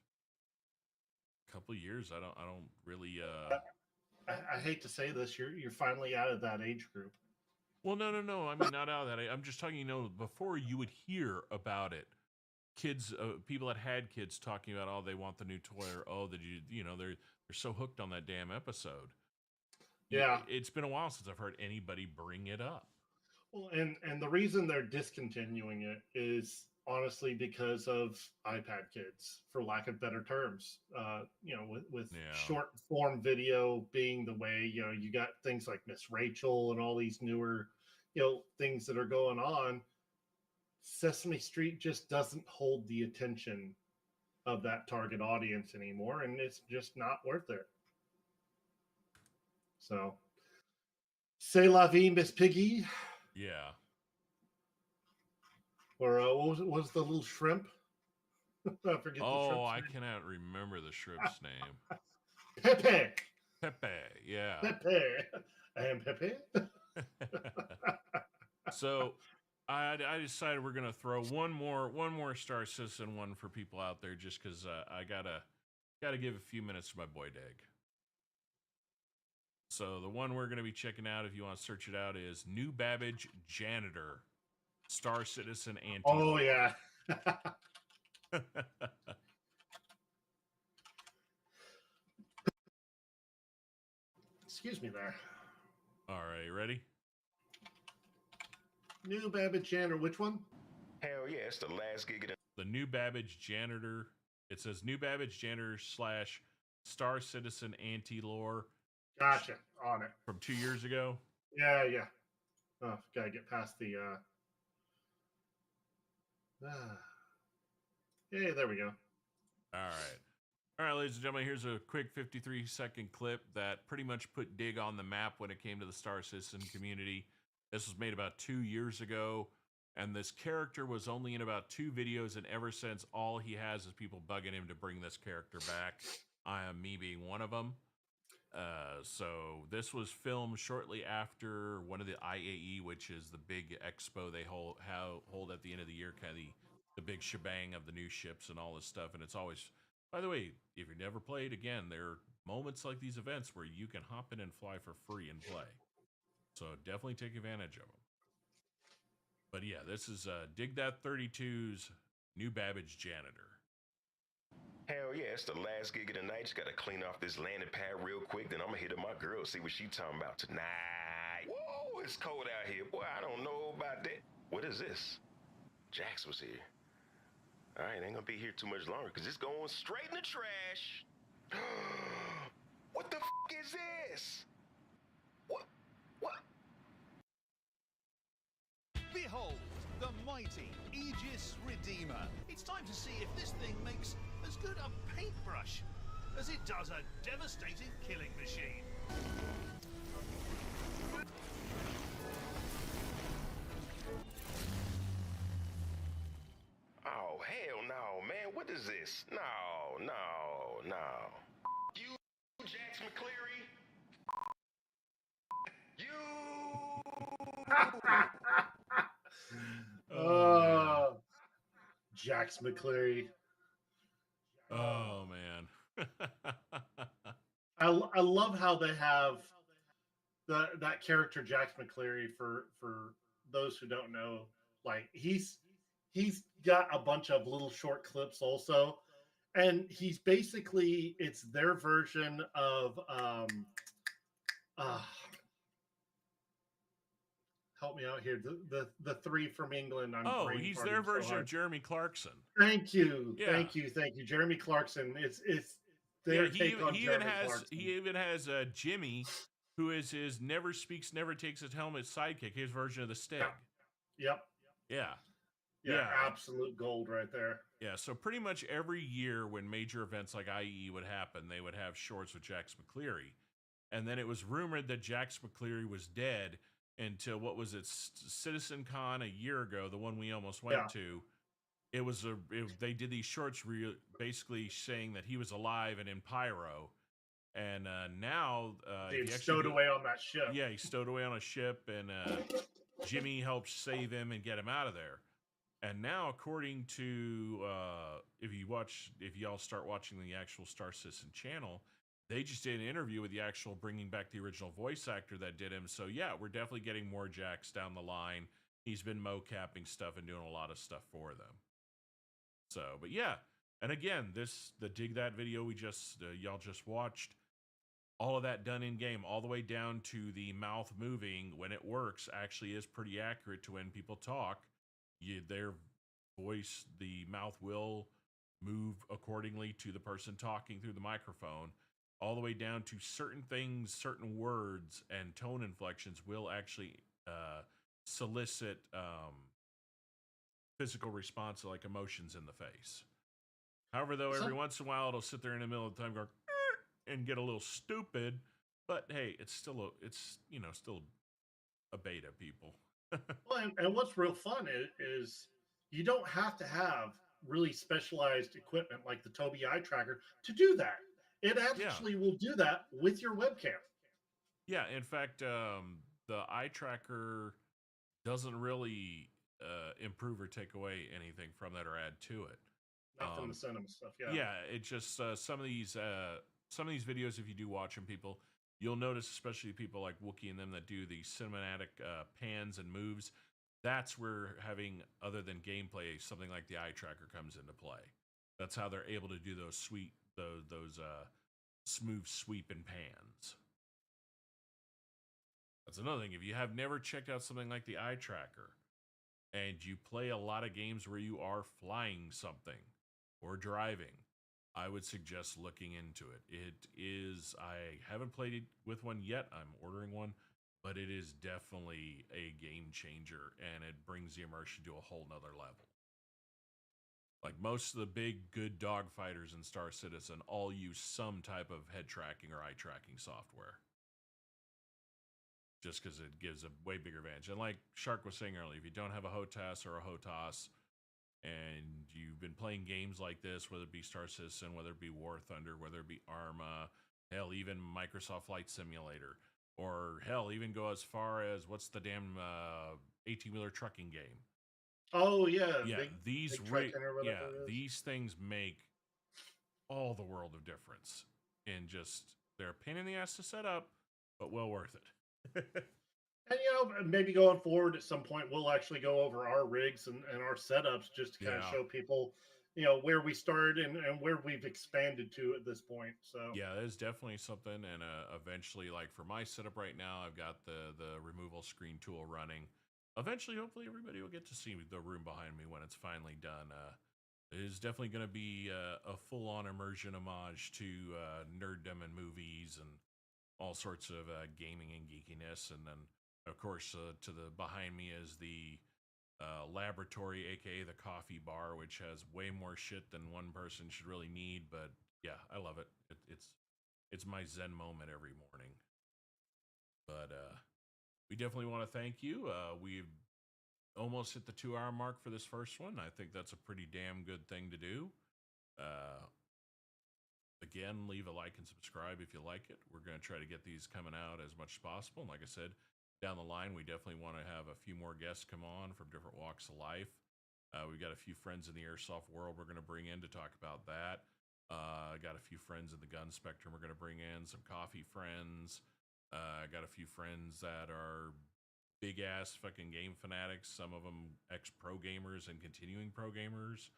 Speaker 1: couple of years. I don't really.
Speaker 14: I hate to say this, you're finally out of that age group.
Speaker 1: Well, no. I mean, not out of that. I'm just talking. Before you would hear about it, kids, people that had kids talking about, oh, they want the new toy, or oh, they're so hooked on that damn episode.
Speaker 14: Yeah,
Speaker 1: it's been a while since I've heard anybody bring it up.
Speaker 14: Well, and the reason they're discontinuing it is honestly because of iPad kids, for lack of better terms. With short form video being the way, you got things like Miss Rachel and all these newer, things that are going on. Sesame Street just doesn't hold the attention of that target audience anymore, and it's just not worth it. So, c'est la vie, Miss Piggy.
Speaker 1: Yeah.
Speaker 14: Or what was the little shrimp? I forget the shrimp's
Speaker 1: I
Speaker 14: name.
Speaker 1: cannot remember the shrimp's name.
Speaker 14: Pepe.
Speaker 1: Yeah.
Speaker 14: Pepe. I am Pepe.
Speaker 1: So I decided we're gonna throw one more Star Citizen one for people out there, just because I gotta give a few minutes to my boy Dag. So the one we're gonna be checking out, if you want to search it out, is New Babbage Janitor, Star Citizen Anti.
Speaker 14: Oh yeah. Excuse me there.
Speaker 1: All right, you ready?
Speaker 14: New Babbage Janitor, which one?
Speaker 20: Hell yeah, it's the last gig of
Speaker 1: the New Babbage Janitor. It says New Babbage Janitor / Star Citizen Anti-Lore.
Speaker 14: Gotcha, on it.
Speaker 1: From 2 years ago?
Speaker 14: Yeah. Oh, gotta get past the yeah, there we go.
Speaker 1: All right, ladies and gentlemen, here's a quick 53-second clip that pretty much put Dig on the map when it came to the Star Citizen community. This was made about 2 years ago, and this character was only in about 2 videos, and ever since, all he has is people bugging him to bring this character back. Me being one of them. So this was filmed shortly after one of the IAE, which is the big expo they hold at the end of the year, kind of the big shebang of the new ships and all this stuff. And it's always, by the way, if you've never played, again, there are moments like these events where you can hop in and fly for free and play. So definitely take advantage of them. But yeah, this is Dig That 32's New Babbage Janitor.
Speaker 20: Hell yeah, it's the last gig of the night. Just gotta clean off this landing pad real quick, then I'm gonna hit up my girl, see what she talking about tonight. Whoa, it's cold out here. Boy, I don't know about that. What is this? Jax was here. All right, ain't gonna be here too much longer, because it's going straight in the trash. What the f*** is this? What?
Speaker 21: Behold, the mighty Aegis Redeemer. It's time to see if this thing makes as good a paintbrush as it does a devastating killing machine.
Speaker 20: What is this? No, no, no. You, Jax McCleary.
Speaker 14: Jax McCleary.
Speaker 1: Oh man.
Speaker 14: I love how they have that character Jax McCleary. For those who don't know, like he's got a bunch of little short clips also, and he's basically it's their version of help me out here. The three from England. I'm brain
Speaker 1: He's
Speaker 14: farting
Speaker 1: their
Speaker 14: so
Speaker 1: version
Speaker 14: hard.
Speaker 1: of Jeremy Clarkson.
Speaker 14: Thank you,
Speaker 1: Yeah.
Speaker 14: thank you, Jeremy Clarkson. It's
Speaker 1: Yeah,
Speaker 14: their take on Jeremy Clarkson.
Speaker 1: He even has Jimmy, who is his never speaks, never takes his helmet sidekick. His version of the Stig.
Speaker 14: Yep.
Speaker 1: Yeah.
Speaker 14: Absolute gold right there.
Speaker 1: Yeah, so pretty much every year when major events like IEE would happen, they would have shorts with Jax McCleary. And then it was rumored that Jax McCleary was dead until, what was it, Citizen Con a year ago, the one we almost went to. It was they did these shorts basically saying that he was alive and in pyro. And now
Speaker 14: he stowed away on that ship.
Speaker 1: Yeah, he stowed away on a ship, and Jimmy helped save him and get him out of there. And now, according to if y'all start watching the actual Star Citizen channel, they just did an interview with the actual bringing back the original voice actor that did him. So yeah, we're definitely getting more Jax down the line. He's been mocapping stuff and doing a lot of stuff for them. So, but yeah, and again, the Dig That video we just y'all just watched, all of that done in game, all the way down to the mouth moving when it works, actually is pretty accurate to when people talk. Their voice, the mouth will move accordingly to the person talking through the microphone, all the way down to certain things, certain words and tone inflections will actually solicit physical response, like emotions in the face. However, though, every once in a while it'll sit there in the middle of the time going and get a little stupid, but hey, it's still still a beta, people.
Speaker 14: Well, and what's real fun is you don't have to have really specialized equipment like the Tobii eye tracker to do that. It actually will do that with your webcam.
Speaker 1: Yeah, in fact, the eye tracker doesn't really improve or take away anything from that or add to it.
Speaker 14: Not from the cinema stuff. Yeah.
Speaker 1: Yeah, it just some of these videos, if you do watch them, people, you'll notice, especially people like Wookiee and them that do the cinematic pans and moves. That's where having, other than gameplay, something like the eye tracker comes into play. That's how they're able to do those smooth sweep and pans. That's another thing. If you have never checked out something like the eye tracker, and you play a lot of games where you are flying something or driving, I would suggest looking into it. It is, I haven't played it with one yet. I'm ordering one, but it is definitely a game changer, and it brings the immersion to a whole nother level. Like most of the big good dogfighters in Star Citizen all use some type of head tracking or eye tracking software, just because it gives a way bigger advantage. And like Shark was saying earlier, if you don't have a HOTAS or a HOTAS, and you've been playing games like this, whether it be Star Citizen, whether it be War Thunder, whether it be Arma, hell, even Microsoft Flight Simulator, or hell, even go as far as, what's the damn 18-wheeler trucking game?
Speaker 14: Oh yeah,
Speaker 1: Yeah,
Speaker 14: these
Speaker 1: things make all the world of difference. And just, they're a pain in the ass to set up, but well worth it.
Speaker 14: And maybe going forward at some point we'll actually go over our rigs and our setups just to kind of show people, where we started and where we've expanded to at this point. So
Speaker 1: yeah, that is definitely something. And eventually, like for my setup right now, I've got the removal screen tool running. Eventually, hopefully everybody will get to see the room behind me when it's finally done. It is definitely going to be a full-on immersion homage to nerddom and movies and all sorts of gaming and geekiness. And then, of course, to the behind me is the laboratory, aka the coffee bar, which has way more shit than one person should really need. But yeah, I love it. It's my zen moment every morning. But we definitely want to thank you. We've almost hit the 2-hour mark for this first one. I think that's a pretty damn good thing to do. Again, leave a like and subscribe if you like it. We're going to try to get these coming out as much as possible. And like I said, down the line, we definitely want to have a few more guests come on from different walks of life. We've got a few friends in the airsoft world we're going to bring in to talk about that. Got a few friends in the gun spectrum we're going to bring in, some coffee friends. Got a few friends that are big ass fucking game fanatics, some of them ex-pro gamers and continuing pro gamers.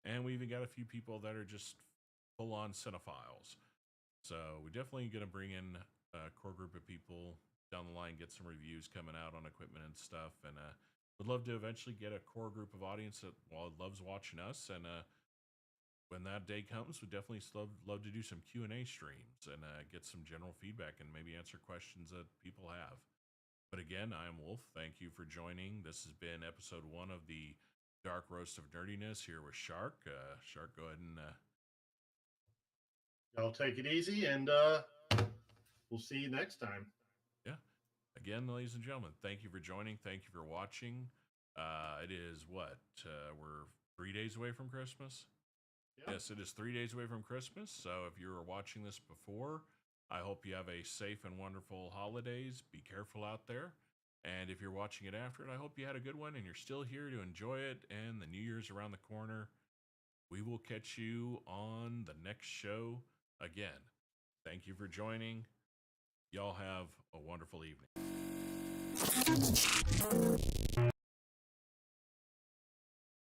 Speaker 1: And we even got a few people that are just full-on cinephiles. So we're definitely going to bring in a core group of people down the line, get some reviews coming out on equipment and stuff. And would love to eventually get a core group of audience that loves watching us. And when that day comes, we'd definitely love to do some Q&A streams and get some general feedback and maybe answer questions that people have. But again, I am Wolf. Thank you for joining. This has been episode 1 of the Dark Roast of Nerdiness here with Shark. Shark, go ahead and...
Speaker 14: Y'all take it easy, and we'll see you next time.
Speaker 1: Yeah. Again, ladies and gentlemen, thank you for joining. Thank you for watching. It is what? We're 3 days away from Christmas? Yep. Yes, it is 3 days away from Christmas. So if you were watching this before, I hope you have a safe and wonderful holidays. Be careful out there. And if you're watching it after it, I hope you had a good one and you're still here to enjoy it. And the New Year's around the corner. We will catch you on the next show. Again, thank you for joining. Y'all have a wonderful evening.